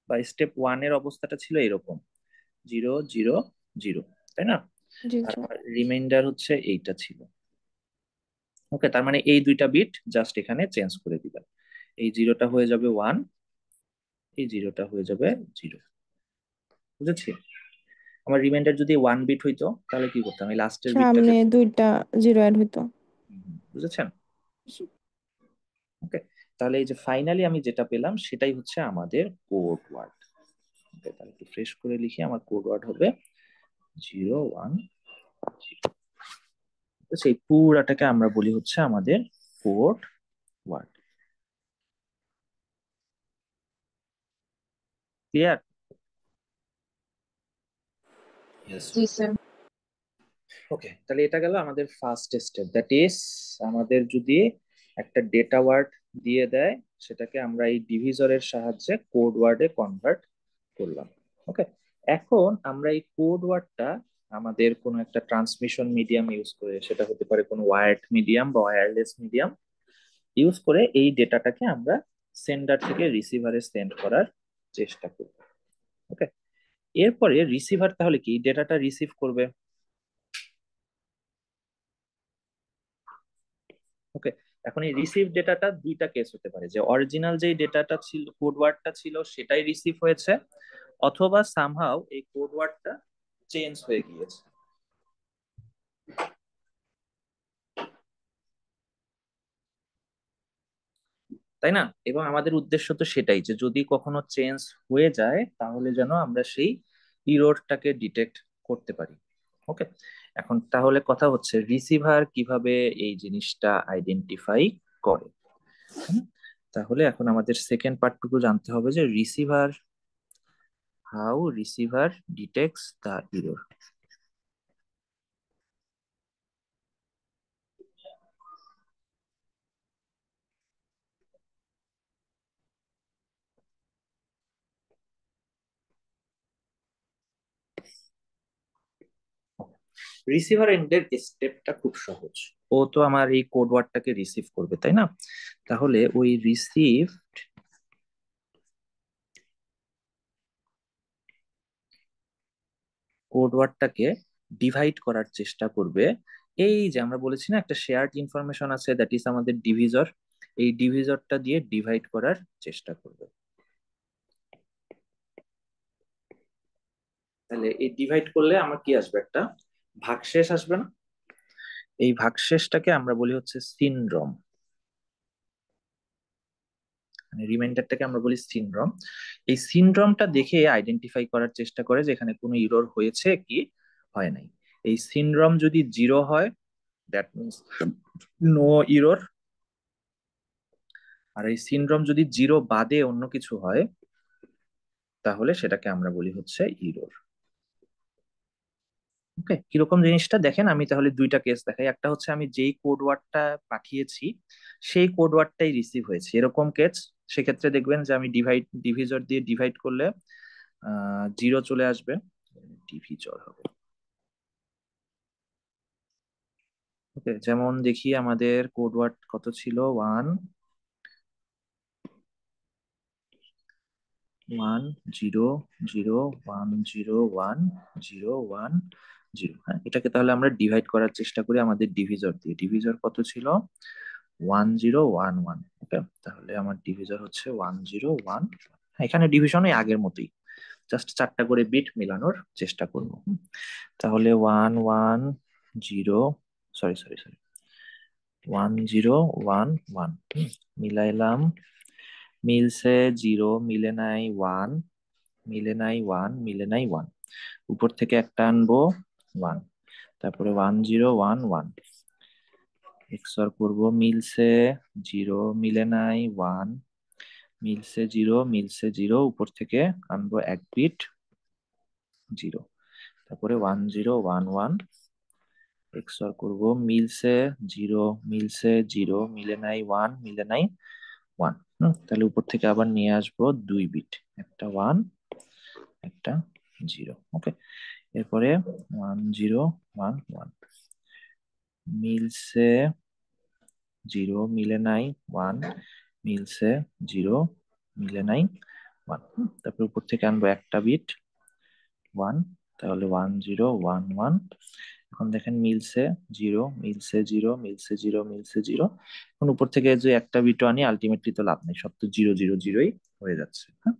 বা স্টেপ 1-এর অবস্থাটা ছিল এরকম 000, তাই না? জি আর স্যার। আমার রিমাইন্ডার হচ্ছে এইটা ছিল। ওকে, তার মানে এই দুইটা বিট জাস্ট এখানে চেঞ্জ করে দিবেন। এই জিরোটা হয়ে যাবে 1, এই জিরোটা হয়ে যাবে 0। বুঝেছি? আমার রিমাইন্ডার যদি 1 বিট হইতো তাহলে কি করতাম, এই লাস্টের বিটটাকে। সামনে দুইটা জিরো অ্যাড হইতো। বুঝেছেন? ওকে, তাহলে এই যে ফাইনালি আমি যেটা পেলাম সেটাই হচ্ছে আমাদের কোড ওয়ার্ড। ওকে, তাহলে একটু ফ্রেশ করে লিখি, আমার কোড ওয়ার্ড হবে 010। সেই পুরাটাকে আমরা বলি হচ্ছে আমাদের কোড ওয়ার্ড। ক্লিয়ার? ইয়েস। জি স্যার। ওকে, তাহলে এটা গেল আমাদের ফার্স্ট স্টেপ, দ্যাট ইজ আমাদের যদি একটা ডেটা ওয়ার্ড দিয়ে দেয়, সেটাকে আমরা এই ডিভিজরের সাহায্যে কোড ওয়ার্ডে কনভার্ট করলাম। ওকে, এখন আমরা এই কোড ওয়ার্ডটা আমাদের কোনো একটা ট্রান্সমিশন মিডিয়াম ইউজ করে, সেটা হতে পারে কোনো ওয়ার্ড মিডিয়াম বা ওয়্যারলেস মিডিয়াম ইউজ করে, এই ডেটাটাকে আমরা সেন্ডার থেকে রিসিভারে সেন্ড করার চেষ্টা করব। ওকে, এরপরে রিসিভার তাহলে কি ডেটাটা রিসিভ করবে? ওকে, এখন এই রিসিভ ডেটাটা দুইটা কেস হতে পারে, যে অরিজিনাল যেই ডেটাটা ছিল, কোড ওয়ার্ডটা ছিল সেটাই রিসিভ হয়েছে, অথবা সামহাও এই কোড ওয়ার্ডটা চেঞ্জ হয়ে গিয়েছে। তাই না? এবং আমাদের উদ্দেশ্য তো সেটাই, যে যদি কখনো চেঞ্জ হয়ে যায় তাহলে যেন আমরা সেই ইরোরটাকে ডিটেক্ট করতে পারি। ওকে, এখন তাহলে কথা হচ্ছে রিসিভার কিভাবে এই জিনিসটা আইডেন্টিফাই করে। হুম, তাহলে এখন আমাদের সেকেন্ড পার্টটুকু জানতে হবে, যে receiver, how receiver detects the error. Receiver এন্ডের স্টেপটা খুব সহজ, ও তো আমার এই কোড ওয়ার্ডটাকে রিসিভ করবে, তাই না? তাহলে ওই রিসিভ কোড ওয়ার্ডটাকে ডিভাইড করার চেষ্টা করবে। এই যে আমরা বলেছি না, একটা শেয়ার্ড ইনফরমেশন আছে, দ্যাট ইজ আমাদের ডিভিজর, এই ডিভিজরটা দিয়ে ডিভাইড করার চেষ্টা করবে। তাহলে এই ডিভাইড করলে আমার কি আসবে, একটা ভাগশেষ আসবে না? এই ভাগশেষটাকে আমরা বলি হচ্ছে সিনড্রোম। মানে রিমাইন্ডারটাকে আমরা বলি সিনড্রোম। এই সিনড্রোমটা দেখে আইডেন্টিফাই করার চেষ্টা করে যে এখানে কোনো ইরর হয়েছে কি হয় নাই। এই সিনড্রোম যদি 0 হয়, দ্যাট মিনস নো ইরর। আর এই সিনড্রোম যদি 0 বাদে অন্য কিছু হয়, তাহলে সেটাকে আমরা বলি হচ্ছে ইরর। ওকে, কিরকম জিনিসটা দেখেন, আমি তাহলে দুইটা কেস দেখাই। একটা হচ্ছে আমি যেই কোড ওয়ার্ডটা পাঠিয়েছি সেই কোড ওয়ার্ডটাই রিসিভ হয়েছে, এরকম কেস। সেক্ষেত্রে দেখবেন যে আমি ডিভিজর দিয়ে ডিভাইড করলে 0 চলে আসবে, ডিভিজর হবে। ওকে, যেমন দেখি আমাদের কোড ওয়ার্ড কত ছিল, 1 1 0 0 1 0 1 0। হ্যাঁ, এটাকে তাহলে আমরা ডিভাইড করার চেষ্টা করি আমাদের ডিভিজর দিয়ে। ডিভিজর কত ছিল, 1011। ওকে, তাহলে আমার ডিভিজর হচ্ছে 1011। এখানে ডিভিশনে আগের মতোই, জাস্ট 4টা করে বিট মিলানোর চেষ্টা করব। তাহলে 1 1 0, সরি সরি সরি, 1011 মিলাইলাম, মিলছে 0, মিলে নাই 1, মিলে নাই 1, মিলে নাই 1। উপর থেকে একটা আনবো 1, তারপরে 1011 এক্সর করব, মিলছে 0, মিলে নাই 1, মিলছে 0, মিলছে 0। উপর থেকে আনবো এক বিট 0, তারপরে 1011 এক্সর করব, মিলছে 0, মিলছে 0, মিলে নাই 1, মিলে নাই 1। তাহলে উপর থেকে আবার নিয়ে আসবো 2 বিট, একটা 1, একটা 0। ওকে, এরপরে 1011 মিলছে 0, মিলে নাই 1, মিলছে 0, মিলে নাই 1। তারপর উপর থেকে আনবো একটা বিট 1, তাহলে 1011। এখন দেখেন মিলছে 0, মিলছে 0, মিলছে 0, মিলছে 0। এখন উপর থেকে যে একটা বিট আনি, আলটিমেটলি তো লাভ নেই, সব তো 0 0 0ই হয়ে যাচ্ছে। হ্যাঁ,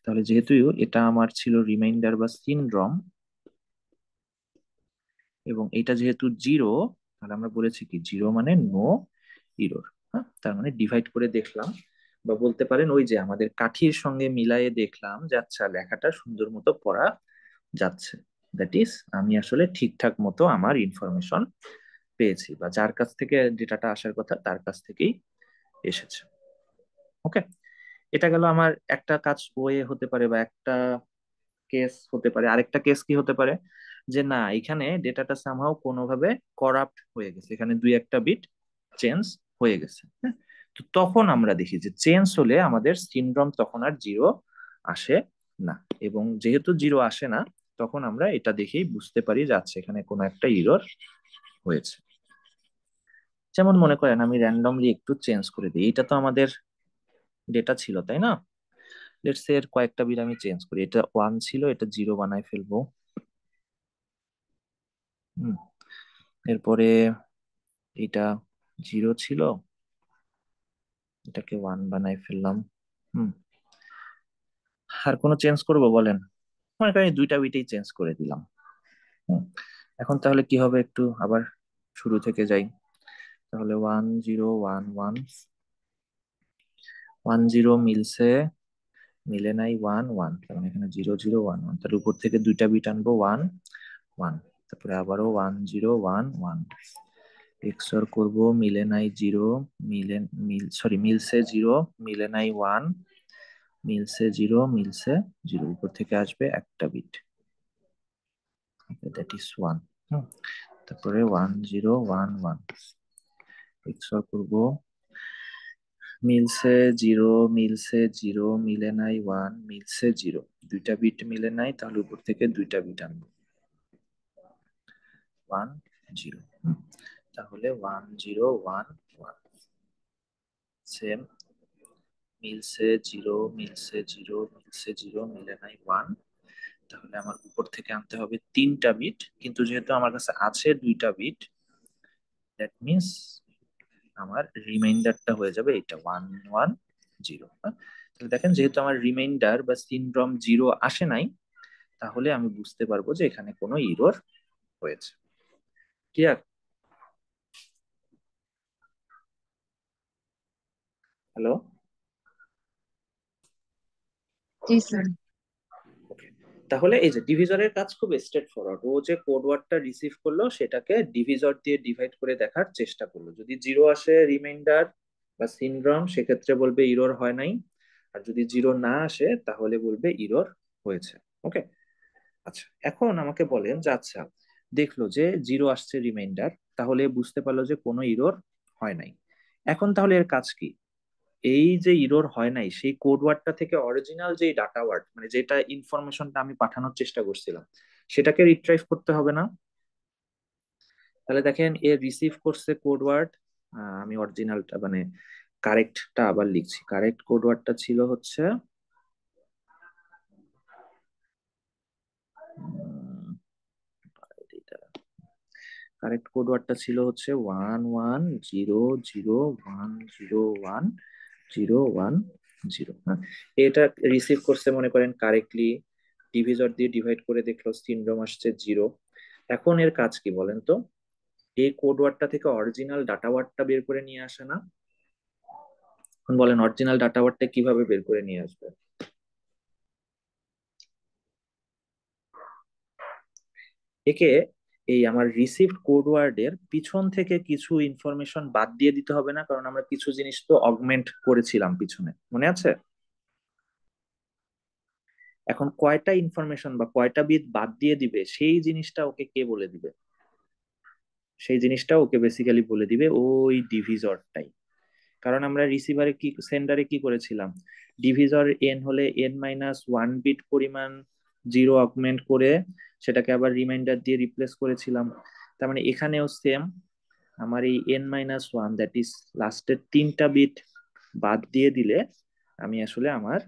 তাহলে যেহেতু এটা আমার ছিল রিমাইন্ডার বা সিনড্রোম, এবং এটা যেহেতু 0, তাহলে আমরা বলেছি কি 0 মানে নো ইরর। হ্যাঁ, তার মানে ডিভাইড করে দেখলাম, বা বলতে পারেন ওই যে আমাদের কাঠির সঙ্গে মিলায়ে দেখলাম যে আচ্ছা লেখাটা সুন্দর মতো পড়া যাচ্ছে। দ্যাট ইজ আমি আসলে ঠিকঠাক মতো আমার ইনফরমেশন পেয়েছি, বা যার কাছ থেকে ডেটাটা আসার কথা তার কাছ থেকেই এসেছে। ওকে, এটা গেল আমার একটা কাজ ওয়ে হতে পারে, বা একটা কেস হতে পারে। আরেকটা কেস কি হতে পারে, যে না এখানে ডেটাটা সামহাও কোনোভাবে করাপ্ট হয়ে গেছে, এখানে দুই একটা বিট চেঞ্জ হয়ে গেছে। হ্যাঁ, তো তখন আমরা দেখি যে চেঞ্জ হলে আমাদের সিনড্রোম তখন আর 0 আসে না। এবং যেহেতু 0 আসে না, তখন আমরা এটা দেখেই বুঝতে পারি যে আচ্ছা এখানে কোনো একটা ইরর হয়েছে। যেমন মনে করেন আমি র্যান্ডমলি একটু চেঞ্জ করে দিই, এটা তো আমাদের ডেটা ছিল তাই না। লেটস সে এর কয়েকটা বিট আমি চেঞ্জ করি, এটা 1 ছিল, এটা 0 বানাই ফেলবো। হুম, এরপরে এটা 0 ছিল, এটাকে 1 বানাই ফেললাম। হুম, আর কোনো চেঞ্জ করবো বলেন, মনে করেন এই দুইটা বিটেই চেঞ্জ করে দিলাম। হুম, এখন তাহলে কি হবে, একটু আবার শুরু থেকে যাই। তাহলে 1011 10 মিলছে, মিলে নাই 1 1, তার মানে এখানে 0011। তাহলে উপর থেকে দুইটা বিট আনবো 1 1, তারপরে আবারও 1011 এক্সর করব, মিলে নাই 0, মিলছে 0, মিলে নাই 1, মিলছে 0, মিলছে 0। উপর থেকে আসবে একটা বিট, দ্যাট ইজ 1। তারপরে 1011 এক্সর করব, মিলছে 0, মিলছে 0, মিলে নাই 1, মিলছে 0। দুইটা বিট মিলে নাই, তাহলে উপর থেকে দুইটা বিট আনবো 1 0। তাহলে 1011 সেম, মিলছে 0, মিলছে 0, মিলছে 0, মিলে নাই 1। তাহলে আমার উপর থেকে আনতে হবে তিনটা বিট, কিন্তু যেহেতু আমার কাছে আছে দুইটা বিট, দ্যাট মিনস আমার রিমাইন্ডারটা হয়ে যাবে এটা 110। তাহলে দেখেন যেহেতু আমার রিমাইন্ডার বা সিনড্রোম 0 আসে নাই, তাহলে আমি বুঝতে পারবো যে এখানে কোনো ইরর হয়েছে। ক্লিয়ার? হ্যালো? জি স্যার। ওকে, তাহলে এই যে ডিভিজরের কাজ খুব স্ট্রেট ফরওয়ার্ড। ও যে কোড ওয়ার্ডটা রিসিভ করলো সেটাকে ডিভিজর দিয়ে ডিভাইড করে দেখার চেষ্টা করলো। যদি জিরো আসে রিমাইন্ডার বা সিনড্রোম, সেক্ষেত্রে বলবে ইরর হয় নাই। আর যদি জিরো না আসে তাহলে বলবে ইরর হয়েছে। ওকে, আচ্ছা এখন আমাকে বলেন যে আচ্ছা দেখলো যে জিরো আসছে রিমাইন্ডার, তাহলে বুঝতে পারলো যে কোনো ইরর হয় নাই। এখন তাহলে এর কাজ কি? এই যে ইরর হয় নাই সেই কোড ওয়ার্ডটা থেকে অরিজিনাল যে ডাটা ওয়ার্ড, মানে যেটা ইনফরমেশনটা আমি পাঠানোর চেষ্টা করছিলাম, সেটাকে রিট্রাইভ করতে হবে না? তাহলে দেখেন এ রিসিভ করছে কোড ওয়ার্ড, আমি অরিজিনালটা মানে কারেক্টটা আবার লিখছি। কারেক্ট কোড ওয়ার্ডটা ছিল হচ্ছে কারেক্ট কোড ওয়ার্ডটা ছিল হচ্ছে 1101010101। হ্যাঁ, এটা রিসিভ করছে মনে করেন কারেক্টলি, ডিভিজর দিয়ে ডিভাইড করে দেখলো সিনড্রোম আসছে জিরো। এখন এর কাজ কি বলেন তো? এই কোড ওয়ার্ডটা থেকে অরিজিনাল ডাটা ওয়ার্ডটা বের করে নিয়ে আসে না? এখন বলেন অরিজিনাল ডাটা ওয়ার্ডটা কিভাবে বের করে নিয়ে আসবে? একে এই আমার রিসিভড কোড ওয়ার্ডের পিছন থেকে কিছু ইনফরমেশন বাদ দিয়ে দিতে হবে না? কারণ আমরা কিছু জিনিস তো অগমেন্ট করেছিলাম পিছনে, মনে আছে? এখন কয়টা ইনফরমেশন বা কয়টা বিট বাদ দিয়ে দিবে সেই জিনিসটা ওকে কে বলে দিবে? সেই জিনিসটা ওকে বেসিক্যালি বলে দিবে ওই ডিভিজরটাই। কারণ আমরা রিসিভারে কি সেন্ডারে কি করেছিলাম, ডিভিজর এন হলে এন মাইনাস ওয়ান বিট পরিমাণ জিরো অগমেন্ট করে সেটাকে আবার রিমাইন্ডার দিয়ে রিপ্লেস করেছিলাম। তার মানে এখানেও সেম, আমার এই N minus one that is লাস্টের তিনটা বিট বাদ দিয়ে দিলে আমি আসলে আমার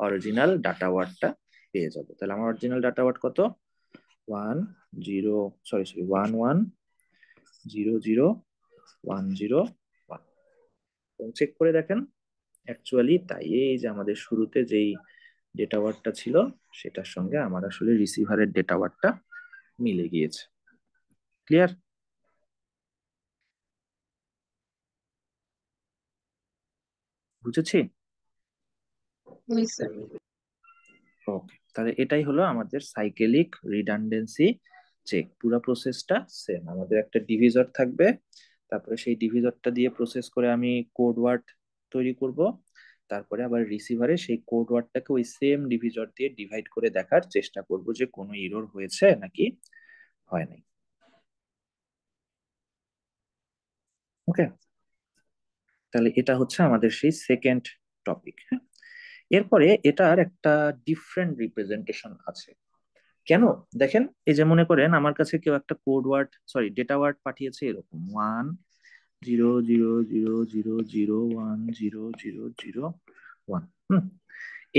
অরিজিনাল ডাটা ওয়ার্ডটা পেয়ে যাব। তাহলে আমার অরিজিনাল ডাটা ওয়ার্ড কত? 1010101। চেক করে দেখেন, অ্যাকচুয়ালি তাই। এই যে আমাদের শুরুতে যেই ডেটা ওয়ার্ডটা ছিল সেটার সঙ্গে আমার আসলে রিসিভারের ডেটা ওয়ার্ডটা মিলে গিয়েছে। ক্লিয়ার? বুঝেছি? জি স্যার। ওকে, তাহলে এটাই হলো আমাদের সাইকেলিক রিডান্ডেন্সি চেক। পুরো প্রসেসটা সেম। আমাদের একটা ডিভিজর থাকবে, তারপরে সেই ডিভিজরটা দিয়ে প্রসেস করে আমি কোড ওয়ার্ড তৈরি করব, তারপরে আবার রিসিভারে সেই কোড ওয়ার্ডটাকে ওই সেম ডিভিজর দিয়ে ডিভাইড করে দেখার চেষ্টা করব যে কোনো ইরর হয়েছে নাকি হয় নাই। ওকে, তাহলে এটা হচ্ছে আমাদের সেই সেকেন্ড টপিক। হ্যাঁ, এরপরে এটার একটা ডিফারেন্ট রিপ্রেজেন্টেশন আছে। কেন? দেখেন, এই যে মনে করেন আমার কাছে কেউ একটা code word sorry data word পাঠিয়েছে এরকম 10000010001।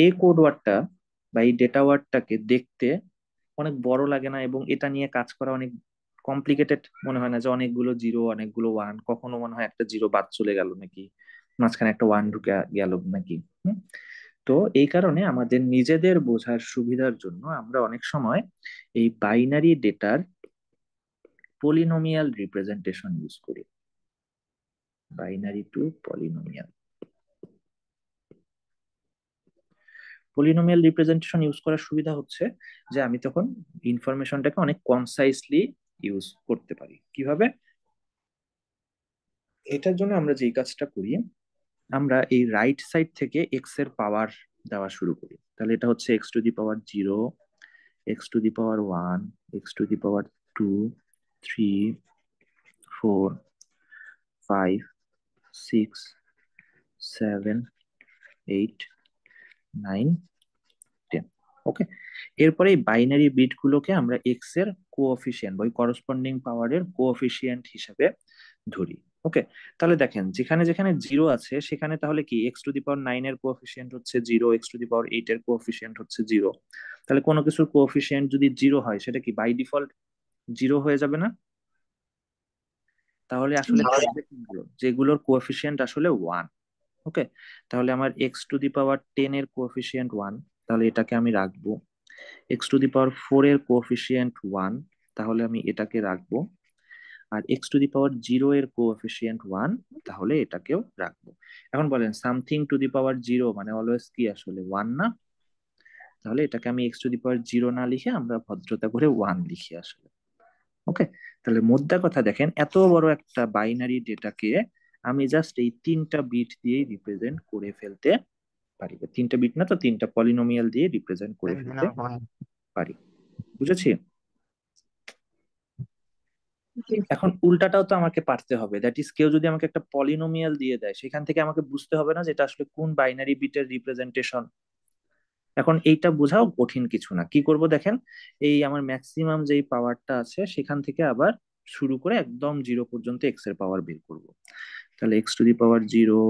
এই কোড ওয়ার্ডটা বা এই ডেটা ওয়ার্ডটাকে দেখতে অনেক বড় লাগে না? এবং এটা নিয়ে কাজ করা অনেক কমপ্লিকেটেড মনে হয় না? যে অনেকগুলো জিরো অনেকগুলো ওয়ান, কখনো মনে হয় একটা জিরো বাদ চলে গেল নাকি, মাঝখানে একটা ওয়ান ঢুকে গেল নাকি। তো এই কারণে আমাদের নিজেদের বোঝার সুবিধার জন্য আমরা অনেক সময় এই বাইনারি ডেটার পলিনোমিয়াল রিপ্রেজেন্টেশন ইউজ করি। Binary two polynomial. Polynomial representation use করার সুবিধা হচ্ছে যে আমি তখন ইনফরমেশনটাকে অনেক কনসাইসলি ইউজ করতে পারি। কিভাবে? এটার জন্য আমরা যেই কাজটা করি, আমরা এই রাইট সাইড থেকে এক্স এর পাওয়ার দেওয়া শুরু করি। তাহলে এটা হচ্ছে x to the power 0, x to the power 1, x to the power 2, 3, 4, 5, 6, 7, 8, 9, 10। Okay, এরপরে এই বাইনারি বিট গুলোকে আমরা এক্স এর কোএফিসিয়েন্ট বা করসপন্ডিং পাওয়ারের কোএফিসিয়েন্ট হিসেবে ধরি। ওকে, তাহলে দেখেন যেখানে যেখানে জিরো আছে সেখানে তাহলে কি এক্স টু দি পাওয়ার 9 এর কোএফিসিয়েন্ট হচ্ছে 0, এক্স টু দি পাওয়ার 8 এর কোএফিসিয়েন্ট হচ্ছে 0। তাহলে কোনো কিছুর কোএফিসিয়েন্ট যদি 0 হয় সেটা কি বাই ডিফল্ট 0 হয়ে যাবে না? তাহলে আসলে থাকবে কোনগুলো? যেগুলোর কোএফিসিয়েন্ট আসলে 1। ওকে, তাহলে আমার এক্স টু দি পাওয়ার 10 এর কোএফিসিয়েন্ট 1, তাহলে এটাকে আমি রাখবো। এক্স টু দি পাওয়ার 4 এর কোএফিসিয়েন্ট 1, তাহলে আমি এটাকে রাখবো। আর x to the power zero এর কোএফিসিয়েন্ট 1, তাহলে এটাকেও রাখবো। এখন বলেন something to the power zero মানে অলওয়েজ কি আসলে 1 না? তাহলে এটাকে আমি x to the power zero না লিখে আমরা ভদ্রতা করে 1 লিখি আসলে। ওকে, তাহলে মোদ্দা কথা দেখেন, এত বড় একটা বাইনারি ডেটাকে আমি জাস্ট এই 3টা বিট দিয়েই রিপ্রেজেন্ট করে ফেলতে পারি। 3টা বিট না তো 3টা পলিনোমিয়াল দিয়ে রিপ্রেজেন্ট করে ফেলতে পারি। বুঝেছি? জি। এখন উল্টাটাও তো আমাকে পারতে হবে, দ্যাট ইজ কেউ যদি আমাকে একটা পলিনোমিয়াল দিয়ে দেয় সেখান থেকে আমাকে বুঝতে হবে না যে এটা আসলে কোন বাইনারি বিটের রিপ্রেজেন্টেশন। এখন এইটা বোঝাও কঠিন কিছু না। কি করব দেখেন, এই আমার ম্যাক্সিমাম যেই পাওয়ারটা আছে সেখান থেকে আবার শুরু করে একদম জিরো পর্যন্ত এক্স এর পাওয়ার বের করব। তাহলে x to the power zero,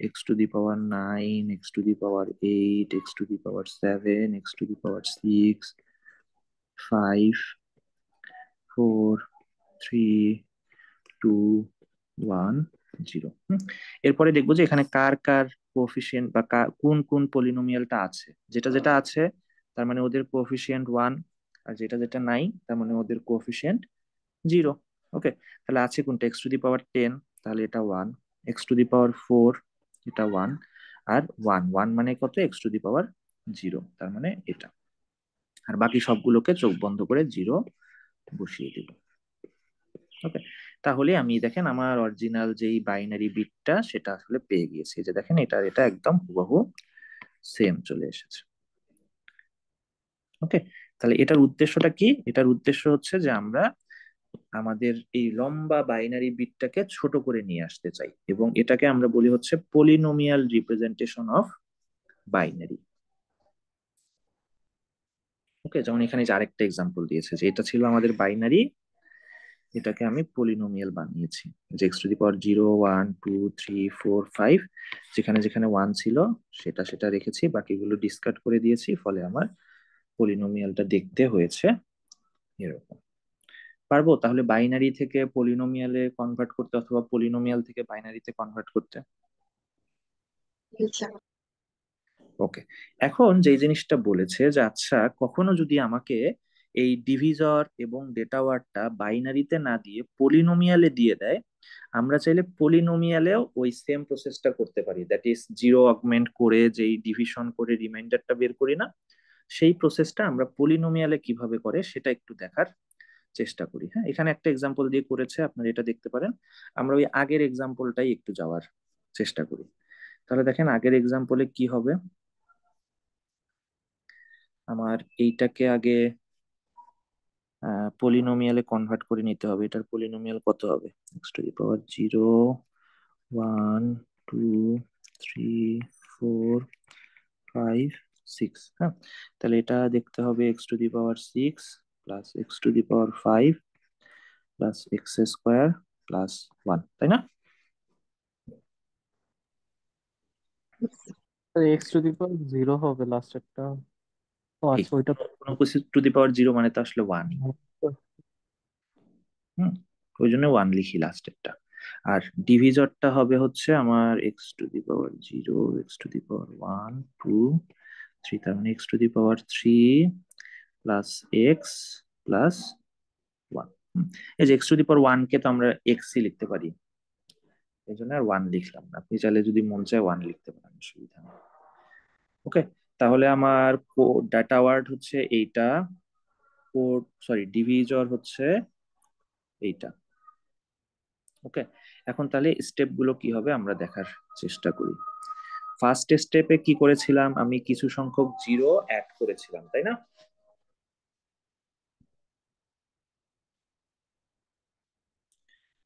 x to the power 9, x to the power 8, x to the power 7, x to the power 6, 5, 4, 3, 2, 1, 0। এরপরে দেখবো যে এখানে কার কার কোএফিসিয়েন্ট বা কোন কোন পলিনোমিয়ালটা আছে। যেটা যেটা আছে তার মানে ওদের কোএফিসিয়েন্ট 1, আর যেটা যেটা নাই তার মানে ওদের কোএফিসিয়েন্ট 0। ওকে, তাহলে আছে কোনটা? এক্স টু দি পাওয়ার 10, তাহলে এটা 1। এক্স টু দি পাওয়ার 4, এটা 1। আর 1 1 মানে কত? এক্স টু দি পাওয়ার 0, তার মানে এটা। আর বাকি সবগুলোকে চোখ বন্ধ করে 0 বসিয়ে দিব। ওকে, তাহলে আমি দেখেন আমার অরিজিনাল যেই বাইনারি বিটটা সেটা আসলে পেয়ে গিয়েছি। এই যে দেখেন এটা এটা একদম হুবহু সেম চলে এসেছে। ওকে, তাহলে এটার উদ্দেশ্যটা কি? এটার উদ্দেশ্য হচ্ছে যে আমরা আমাদের এই লম্বা বাইনারি বিটটাকে ছোট করে নিয়ে আসতে চাই, এবং এটাকে আমরা বলি হচ্ছে পলিনোমিয়াল রিপ্রেজেন্টেশন অফ বাইনারি। ওকে, যেমন এখানে যে আরেকটা এক্সাম্পল দিয়েছে যে এটা ছিল আমাদের বাইনারি, এটাকে আমি পলিনোমিয়াল বানিয়েছি। যে এক্স টু দি পাওয়ার 0, 1, 2, 3, 4, 5, যেখানে যেখানে 1 ছিল সেটা সেটা রেখেছি, বাকিগুলো ডিসকার্ড করে দিয়েছি, ফলে আমার পলিনোমিয়ালটা দেখতে হয়েছে এরকম। পারবো তাহলে বাইনারি থেকে পলিনোমিয়ালে কনভার্ট করতে, অথবা পলিনোমিয়াল থেকে বাইনারিতে কনভার্ট করতে? আচ্ছা। ওকে, এখন যে জিনিসটা বলেছে যে আচ্ছা কখনো যদি আমাকে এই ডিভিজর এবং ডেটা ওয়ার্ডটা বাইনারিতে না দিয়ে পলিনোমিয়ালে দিয়ে দেয়, আমরা চাইলে পলিনোমিয়ালেও ওই সেম প্রসেসটা করতে পারি, দ্যাট ইজ জিরো অগমেন্ট করে যেই ডিভিশন করে রিমাইন্ডারটা বের করি না, সেই প্রসেসটা আমরা পলিনোমিয়ালে কিভাবে করে সেটা একটু দেখার চেষ্টা করি। হ্যাঁ, এখানে একটা এক্সাম্পল দিয়ে করেছে, আপনারা এটা দেখতে পারেন। আমরা ওই আগের এক্সাম্পলটাই একটু যাওয়ার চেষ্টা করি। তাহলে দেখেন আগের এক্সাম্পলে কি হবে। আমার এইটাকে আগে পলিনোমিয়ালে কনভার্ট করে নিতে হবে। এটার পলিনোমিয়াল কত হবে? X to the power 0, 1, 2, 3, 4, 5, 6। হ্যাঁ, তাহলে এটা দেখতে হবে x to the power 6 plus x to the power 5 plus x square plus 1, তাই না? X to the power zero হবে লাস্টেরটা। ও এই আচ্ছা, ওইটা কোনো কিছু টু দি পাওয়ার 0 মানে তো আসলে 1। হুম, ওই জন্য 1 লিখি লাস্টেরটা। আর ডিভিজরটা হবে হচ্ছে আমার x to the power 0, x to the power 1, 2, 3, তার মানে x to the power 3 plus x plus 1। এই যে এক্স টু দি পাওয়ার 1 কে তো আমরা এক্সই লিখতে পারি, এই জন্য আর 1 লিখলাম না। আপনি চাইলে যদি মন চায় 1 লিখতে পারেন, অসুবিধা নেই। ওকে, তাহলে আমার ডাটা ওয়ার্ড হচ্ছে এইটা, কোড সরি ডিভিজর হচ্ছে এইটা। ওকে, এখন তাহলে স্টেপ গুলো কি হবে আমরা দেখার চেষ্টা করি। ফার্স্ট স্টেপে কি করেছিলাম? আমি কিছু সংখ্যক জিরো অ্যাড করেছিলাম, তাই না?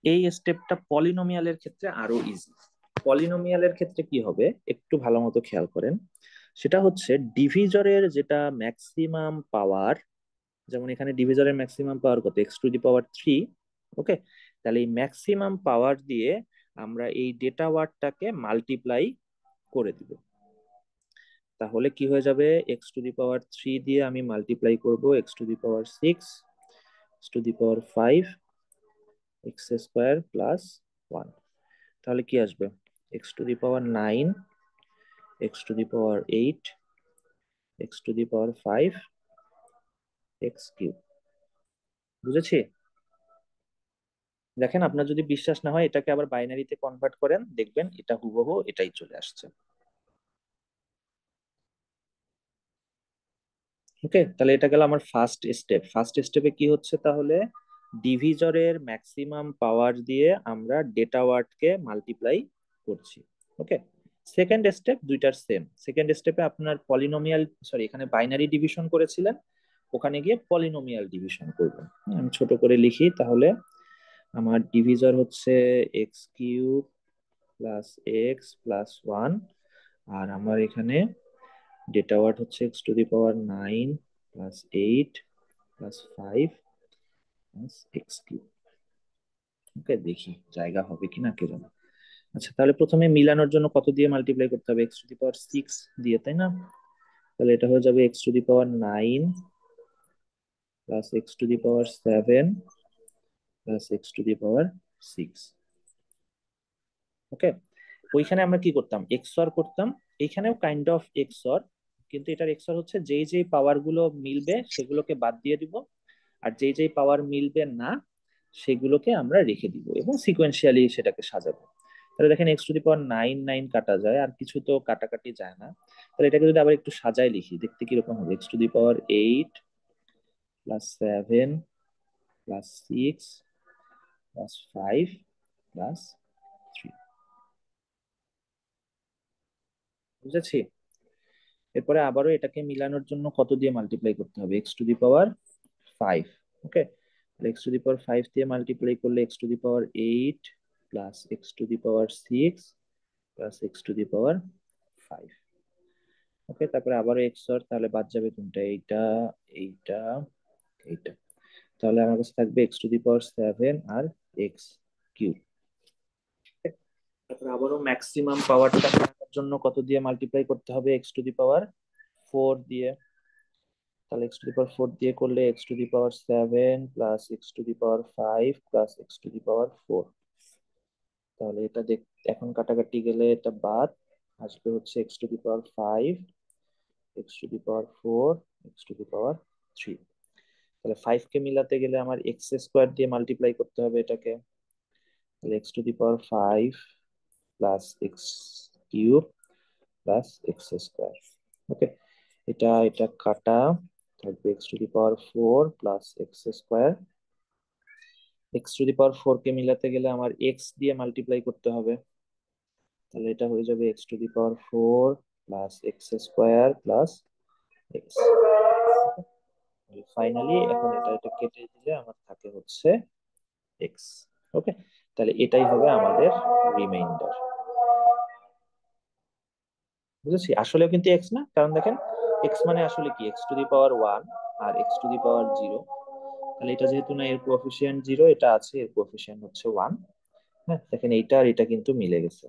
এই স্টেপটা পলিনোমিয়ালের ক্ষেত্রে আরো ইজি। পলিনোমিয়ালের ক্ষেত্রে কি হবে একটু ভালো মতো খেয়াল করেন। সেটা হচ্ছে ডিভিজরের যেটা ম্যাক্সিমাম পাওয়ার, যেমন এখানে ডিভিজরের ম্যাক্সিমাম পাওয়ার কত? X to the power 3। ওকে, তাহলে এই ম্যাক্সিমাম পাওয়ার দিয়ে আমরা এই ডেটা ওয়ার্ডটাকে মাল্টিপ্লাই করে দিব। তাহলে কি হয়ে যাবে? এক্স টু দি পাওয়ার 3 দিয়ে আমি মাল্টিপ্লাই করব x to the power 6, x to the power 5, x square plus 1। তাহলে কি আসবে? X to the power 9, x to the power 8, x to the power 5, x cube. বুঝেছি? দেখেন, আপনার যদি বিশ্বাস না হয় এটাকে আবার বাইনারিতে কনভার্ট করেন, দেখবেন এটা হুবহু এটাই চলে আসছে। ওকে, তাহলে এটা গেল আমার ফার্স্ট স্টেপ। ফার্স্ট স্টেপে কি হচ্ছে তাহলে, ডিভিজরের ম্যাক্সিমাম পাওয়ার দিয়ে আমরা ডেটা ওয়ার্ডকে মাল্টিপ্লাই করছি। ওকে, সেকেন্ড স্টেপ দুইটার সেম। সেকেন্ড স্টেপে আপনার পলিনোমিয়াল, সরি এখানে বাইনারি ডিভিশন করেছিলেন, ওখানে গিয়ে পলিনোমিয়াল ডিভিশন করবেন। আমি ছোট করে লিখি তাহলে। আমার ডিভিজর হচ্ছে x cube plus x plus one, আর আমার এখানে ডেটা ওয়ার্ড হচ্ছে x to the power 9 plus 8 plus 5 plus x cube. Okay, দেখি জায়গা হবে কিনা কে জানে। আচ্ছা, তাহলে প্রথমে মিলানোর জন্য কত দিয়ে মাল্টিপ্লাই করতে হবে, এক্স টু দি পাওয়ার 6 দিয়ে, তাই না? তাহলে এটা হয়ে যাবে x to the power 9 plus x to the power 7 plus x to the power 6। Okay, ওইখানে আমরা কি করতাম, এক্সঅর করতাম। এখানেও কাইন্ড অফ এক্সঅর, কিন্তু এটার এক্সঅর হচ্ছে যেই যেই পাওয়ার গুলো মিলবে সেগুলোকে বাদ দিয়ে দিব, আর যেই যেই পাওয়ার মিলবে না সেগুলোকে আমরা রেখে দিব এবং সিকোয়েন্সিয়ালি সেটাকে সাজাবো। তাহলে দেখেন এক্স টু দি পাওয়ার 9 9 কাটা যায়, আর কিছু তো কাটাকাটি যায় না। তাহলে এটাকে যদি আবার একটু সাজায় লিখি, দেখতে কিরকম হবে, x to the power 8 plus 7 plus 6 plus 5 plus 3। বুঝেছি? এরপরে আবারও এটাকে মিলানোর জন্য কত দিয়ে মাল্টিপ্লাই করতে হবে, x to the power 5। Okay, x to the power 5 দিয়ে মাল্টিপ্লাই করলে x to the power 8 plus x to the power 6 plus x to the power 5। Okay, তারপরে আবারও এক্স অর, তাহলে বাদ যাবে কোনটা, এইটা এইটা এইটা। তাহলে আমার কাছে থাকবে এক্স টু দি পাওয়ার 7 আর এক্স কিউব। তারপরে আবারও ম্যাক্সিমাম পাওয়ারটা পাওয়ার জন্য কত দিয়ে মাল্টিপ্লাই করতে হবে, এক্স টু দি পাওয়ার 4 দিয়ে। তাহলে এক্স টু দি পাওয়ার 4 দিয়ে করলে x to the power 7 plus x to the power 5 plus x to the power 4। তাহলে এটা দেখ, এখন কাটাকাটি গেলে এটা বাদ, আসবে হচ্ছে x to the power 5 x to the power 4 x to the power 3। তাহলে 5 কে মিলাতে গেলে আমার এক্স স্কোয়ার দিয়ে মাল্টিপ্লাই করতে হবে এটাকে। তাহলে x to the power 5 plus x cube plus x square. Okay, এটা এটা কাটা, থাকবে x to the power 4 plus x square. X to the power 4 কে মিলাতে গেলে আমার এক্স দিয়ে মাল্টিপ্লাই করতে হবে। তাহলে এটা হয়ে যাবে x to the power 4 plus x square plus x. Finally এখন এটা এটা কেটে দিলে আমার থাকে হচ্ছে এক্স। ওকে, তাহলে এটাই হবে আমাদের রিমাইন্ডার। বুঝেছি? আসলেও কিন্তু এক্স না, কারণ দেখেন এক্স মানে আসলে কি, এক্স টু দি পাওয়ার 1 আর এক্স টু দি পাওয়ার 0। তাহলে এটা যেহেতু না, এর কোএফিসিয়েন্ট 0, এটা আছে, এর কোএফিসিয়েন্ট হচ্ছে 1। হ্যাঁ, দেখেন এইটা আর এটা কিন্তু মিলে গেছে।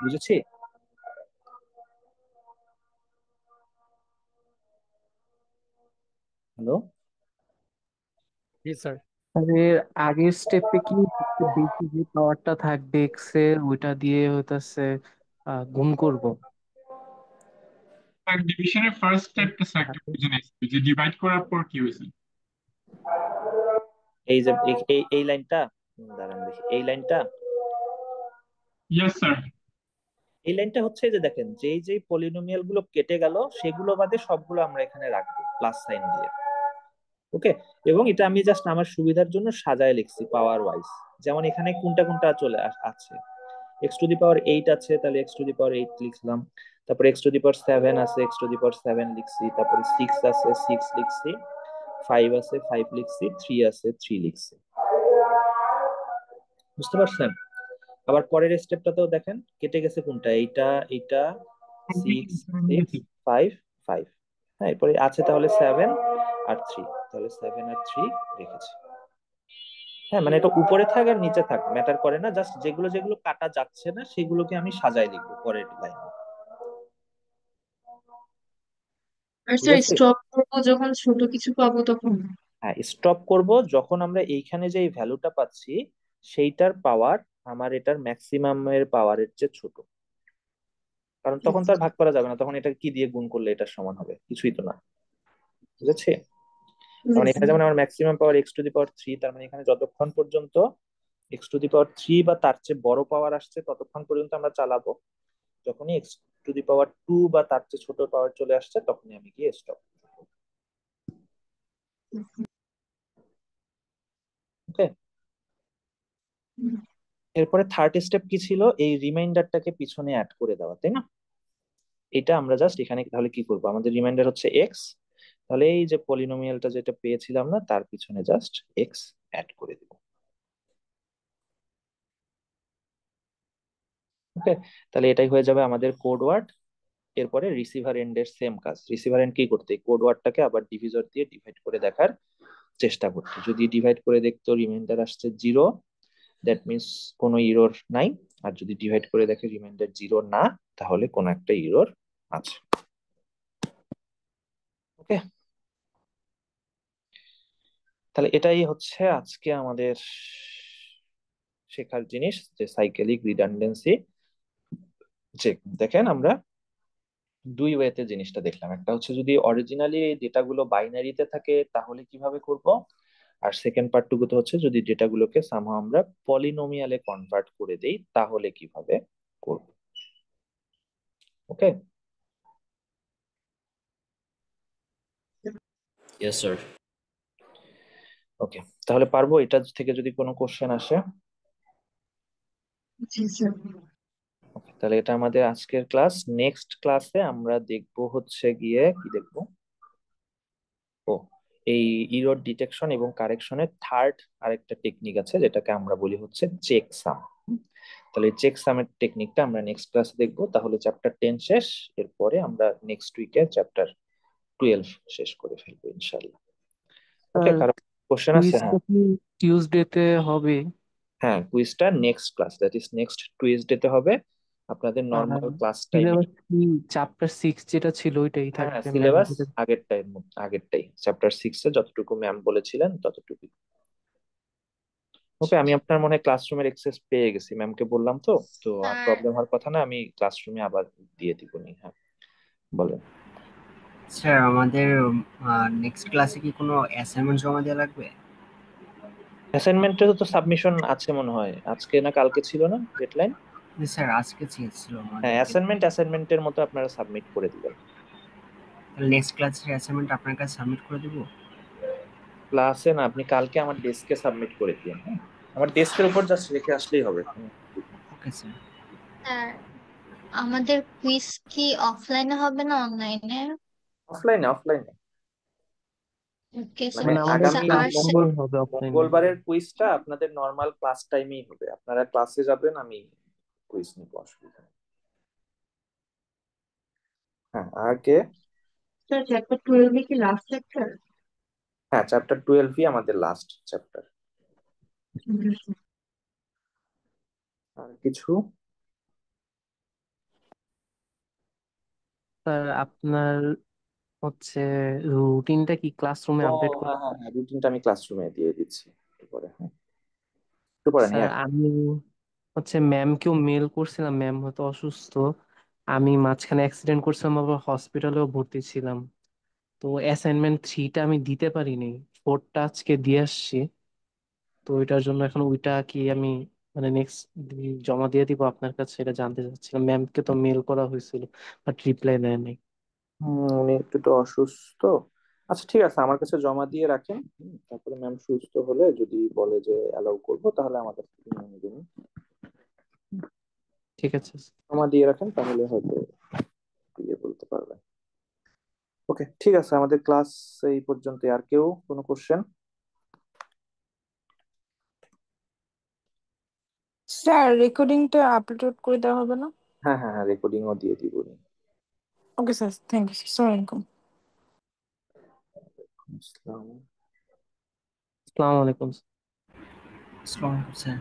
বুঝেছি? হ্যালো? জি স্যার। আর এর আগের স্টেপে কি সবচেয়ে বেশি যে পাওয়ারটা থাকবে এক্স এর ওইটা দিয়ে হইতাছে গুণ করব? স্যার ডিভিশনের ফার্স্ট স্টেপটা স্যার একটু বুঝে নিয়েছি, যে ডিভাইড করার পর কি হয়েছে। এই যে এই লাইনটা, দাঁড়ান দেখি, এই লাইনটা, ইয়েস স্যার। এই লাইনটা হচ্ছে যে দেখেন যেই যেই পলিনোমিয়াল গুলো কেটে গেল সেগুলো বাদে সবগুলো আমরা এখানে রাখবো প্লাস সাইন দিয়ে। ওকে, এবং এটা আমি জাস্ট আমার সুবিধার জন্য সাজায় লিখছি পাওয়ার ওয়াইজ। যেমন এখানে কোনটা কোনটা চলে আছে, এক্স টু দি পাওয়ার 8 আছে, তাহলে এক্স টু দি পাওয়ার 8 লিখলাম। তারপর এক্স টু দি পাওয়ার 7 আছে, এক্স টু দি পাওয়ার 7 লিখছি। তারপরে 6 আছে, 6 লিখছি। 5 আছে, 5 লিখছি। 3 আছে, 3 লিখছি। বুঝতে পারছেন? আবার পরের স্টেপটাতেও দেখেন কেটে গেছে কোনটা, এইটা এইটা, 6 6 5 5। হ্যাঁ, এরপরে আছে তাহলে 7 আর 3, তাহলে 7 আর 3 রেখেছি। হ্যাঁ, মানে এটা উপরে থাক আর নিচে থাক ম্যাটার করে না, জাস্ট যেগুলো যেগুলো কাটা যাচ্ছে না সেগুলোকে আমি সাজাই লিখবো পরের লাইনে। আর স্যার বুঝেছি? স্টপ করবো যখন ছোট কিছু পাবো তখন। হ্যাঁ, স্টপ করব যখন আমরা এইখানে যে ভ্যালুটা পাচ্ছি সেইটার পাওয়ার আমার এটার ম্যাক্সিমামের পাওয়ারের চেয়ে ছোট। কারণ তখন তো আর ভাগ করা যাবে না, তখন এটা কি দিয়ে গুণ করলে এটার সমান হবে, কিছুই তো না। বুঝেছি? তার মানে এখানে যেমন আমার ম্যাক্সিমাম পাওয়ার x⁻3, তার মানে এখানে যতক্ষণ পর্যন্ত x⁻3 বা তার চেয়ে বড় পাওয়ার আসছে ততক্ষণ পর্যন্ত আমরা চালাবো। যখনই x⁻2 বা তার চেয়ে ছোট পাওয়ার চলে আসছে তখনই আমি গিয়ে স্টপ। ওকে, এরপরে থার্ড স্টেপ কি ছিল? এই রিমাইন্ডারটাকে পিছনে অ্যাড করে দেওয়া, তাই না? এটা আমরা জাস্ট এখানে তাহলে কি করবো, আমাদের রিমাইন্ডার হচ্ছে এক্স, তাহলে এই যে পলিনোমিয়ালটা যেটা পেয়েছিলাম না তার পিছনে জাস্ট এক্স অ্যাড করে দেব। ওকে, তাহলে এটাই হয়ে যাবে আমাদের কোড ওয়ার্ড। এরপরে রিসিভার এন্ডের সেম কাজ, রিসিভার এন্ড কি করতে, কোড ওয়ার্ডটাকে আবার ডিভিজর দিয়ে ডিভাইড করে দেখার চেষ্টা করতে। যদি ডিভাইড করে দেখতো রিমাইন্ডার আসছে 0, দ্যাট মিনস কোনো ইরর নাই। আর যদি ডিভাইড করে দেখে রিমাইন্ডার 0 না, তাহলে কোনো একটা ইরর আছে। ওকে, তাহলে এটাই হচ্ছে আজকে আমাদের শেখার জিনিস, যে সাইকেলিক রিডান্ডেন্সি। যে দেখেন আমরা দুই ওয়েতে জিনিসটা দেখলাম, একটা হচ্ছে যদি অরিজিনালি ডেটাগুলো বাইনারিতে থাকে তাহলে কিভাবে করব, আর সেকেন্ড পার্টটুকুতে হচ্ছে যদি ডেটাগুলোকে সামহাও আমরা পলিনোমিয়ালে কনভার্ট করে দেই তাহলে কিভাবে করব। ওকে, ইয়েস স্যার। ওকে, তাহলে পারবো এটা থেকে যদি কোনো কোশ্চেন আসে। Okay, তাহলে এটা আমাদের আজকের ক্লাস। নেক্সট ক্লাসে আমরা দেখব হচ্ছে গিয়ে কি দেখব, ও এই ইরর ডিটেকশন এবং কারেকশনের থার্ড আরেকটা টেকনিক আছে যেটাকে আমরা বলি হচ্ছে চেক সাম। তাহলে চেক সামের টেকনিকটা আমরা নেক্সট ক্লাসে দেখবো। তাহলে চ্যাপ্টার 10 শেষ, এরপরে আমরা নেক্সট উইকে চ্যাপ্টার 12 শেষ করে ফেলবো ইনশাল্লাহ। ওকে, স্যার কারো কোশ্চেন আছে? কুইজটা হ্যাঁ, কি টিউসডেতে হবে? হ্যাঁ, কুইজটা next class, that is next টুইসডেতে হবে আপনাদের আর নর্মাল ক্লাস টাইমে। সিলেবাস কি চ্যাপ্টার 6 যেটা ছিল ওইটাই হ্যাঁ, থাকবে ম্যাম? সিলেবাস আগেরটাই চ্যাপ্টার 6 এ যতটুকু ম্যাম বলেছিলেন ততটুকু। ওকে, আমি আপনার মনে হয় ক্লাসরুমের অ্যাক্সেস পেয়ে গেছি, ম্যামকে বললাম তো, তো আর স্যার প্রবলেম হওয়ার কথা না, আমি ক্লাসরুমে আবার দিয়ে দিব নি। হ্যাঁ, বলেন। স্যার আমাদের নেক্সট ক্লাসে কি কোনো অ্যাসাইনমেন্ট জমা দেওয়া লাগবে? অ্যাসাইনমেন্টের তো সাবমিশন আছে মনে হয়, আজকে না কালকে ছিল না ডেডলাইন? জি স্যার, আজকে ছিল হ্যাঁ, আমাদের। অ্যাসাইনমেন্টের মতো আপনারা সাবমিট করে দিবেন। নেক্সট ক্লাসের অ্যাসাইনমেন্ট আপনার কাছে সাবমিট করে দেবো? ক্লাসে না, আপনি কালকে আমার ডেস্কে সাবমিট করে দিন। হ্যাঁ, আমার ডেস্কের উপর জাস্ট রেখে আসলেই হবে। Okay sir. স্যার আমাদের কুইজ কি অফলাইনে হবে না অনলাইনে? অফলাইনে, অফলাইনে। Okay sir. মানে মানে আমাদের আচ্ছা আগামী আর ক্লাস হবে অফলাইনে। মঙ্গলবারের কুইজটা আপনাদের নর্মাল ক্লাস টাইমেই হবে, আপনারা ক্লাসে যাবেন, আমি কুইজ নিব, অসুবিধা নেই। হ্যাঁ, আগে স্যার চ্যাপ্টার 12 কি লাস্ট চ্যাপ্টার? হ্যাঁ, চ্যাপ্টার 12ই আমাদের লাস্ট চ্যাপ্টার। আর কিছু? স্যার আপনার হচ্ছে রুটিনটা কি ক্লাসরুমে ও আপডেট হ্যাঁ করতে? হ্যাঁ হ্যাঁ, রুটিনটা আমি ক্লাসরুমে দিয়ে দিচ্ছি একটু পরে। হ্যাঁ, একটু পরে নিয়ে স্যার আমি হচ্ছে ম্যামকেও মেল করছিলাম, ম্যাম হয়তো অসুস্থ। আমি মাঝখানে অ্যাক্সিডেন্ট করছিলাম, আবার হসপিটালেও ভর্তি ছিলাম। তো অ্যাসাইনমেন্ট 3টা আমি দিতে পারিনি, 4টা আজকে দিয়ে আসছি। তো ওইটার জন্য এখন ওইটা কি আমি মানে নেক্সট জমা দিয়ে দিব আপনার কাছে, এটা জানতে চাচ্ছিলাম। ম্যামকে তো মেল করা হয়েছিল বাট রিপ্লাই দেয় নাই। উনি একটু তো অসুস্থ। আচ্ছা ঠিক আছে, আমার কাছে জমা দিয়ে রাখেন। তারপরে ম্যাম সুস্থ হলে যদি বলে যে অ্যালাউ করবো তাহলে আমাদের থেকে নিয়ে নেবেন। ঠিক আছে। জমা দিয়ে রাখেন, তাহলে হয়তো দিয়ে বলতে পারবেন। ওকে, ঠিক আছে, আমাদের ক্লাস এই পর্যন্ত। আর কেউ কোনো কোশ্চেন? স্যার রেকর্ডিংটা আপলোড করে দেওয়া হবে না? হ্যাঁ হ্যাঁ হ্যাঁ, রেকর্ডিংও দিয়ে দিব। ওকে স্যার, থ্যাংক ইউ, আসসালামু আলাইকুম। আসসালাম। আসসালামু আলাইকুম। আসসালামু আলাইকুম স্যার।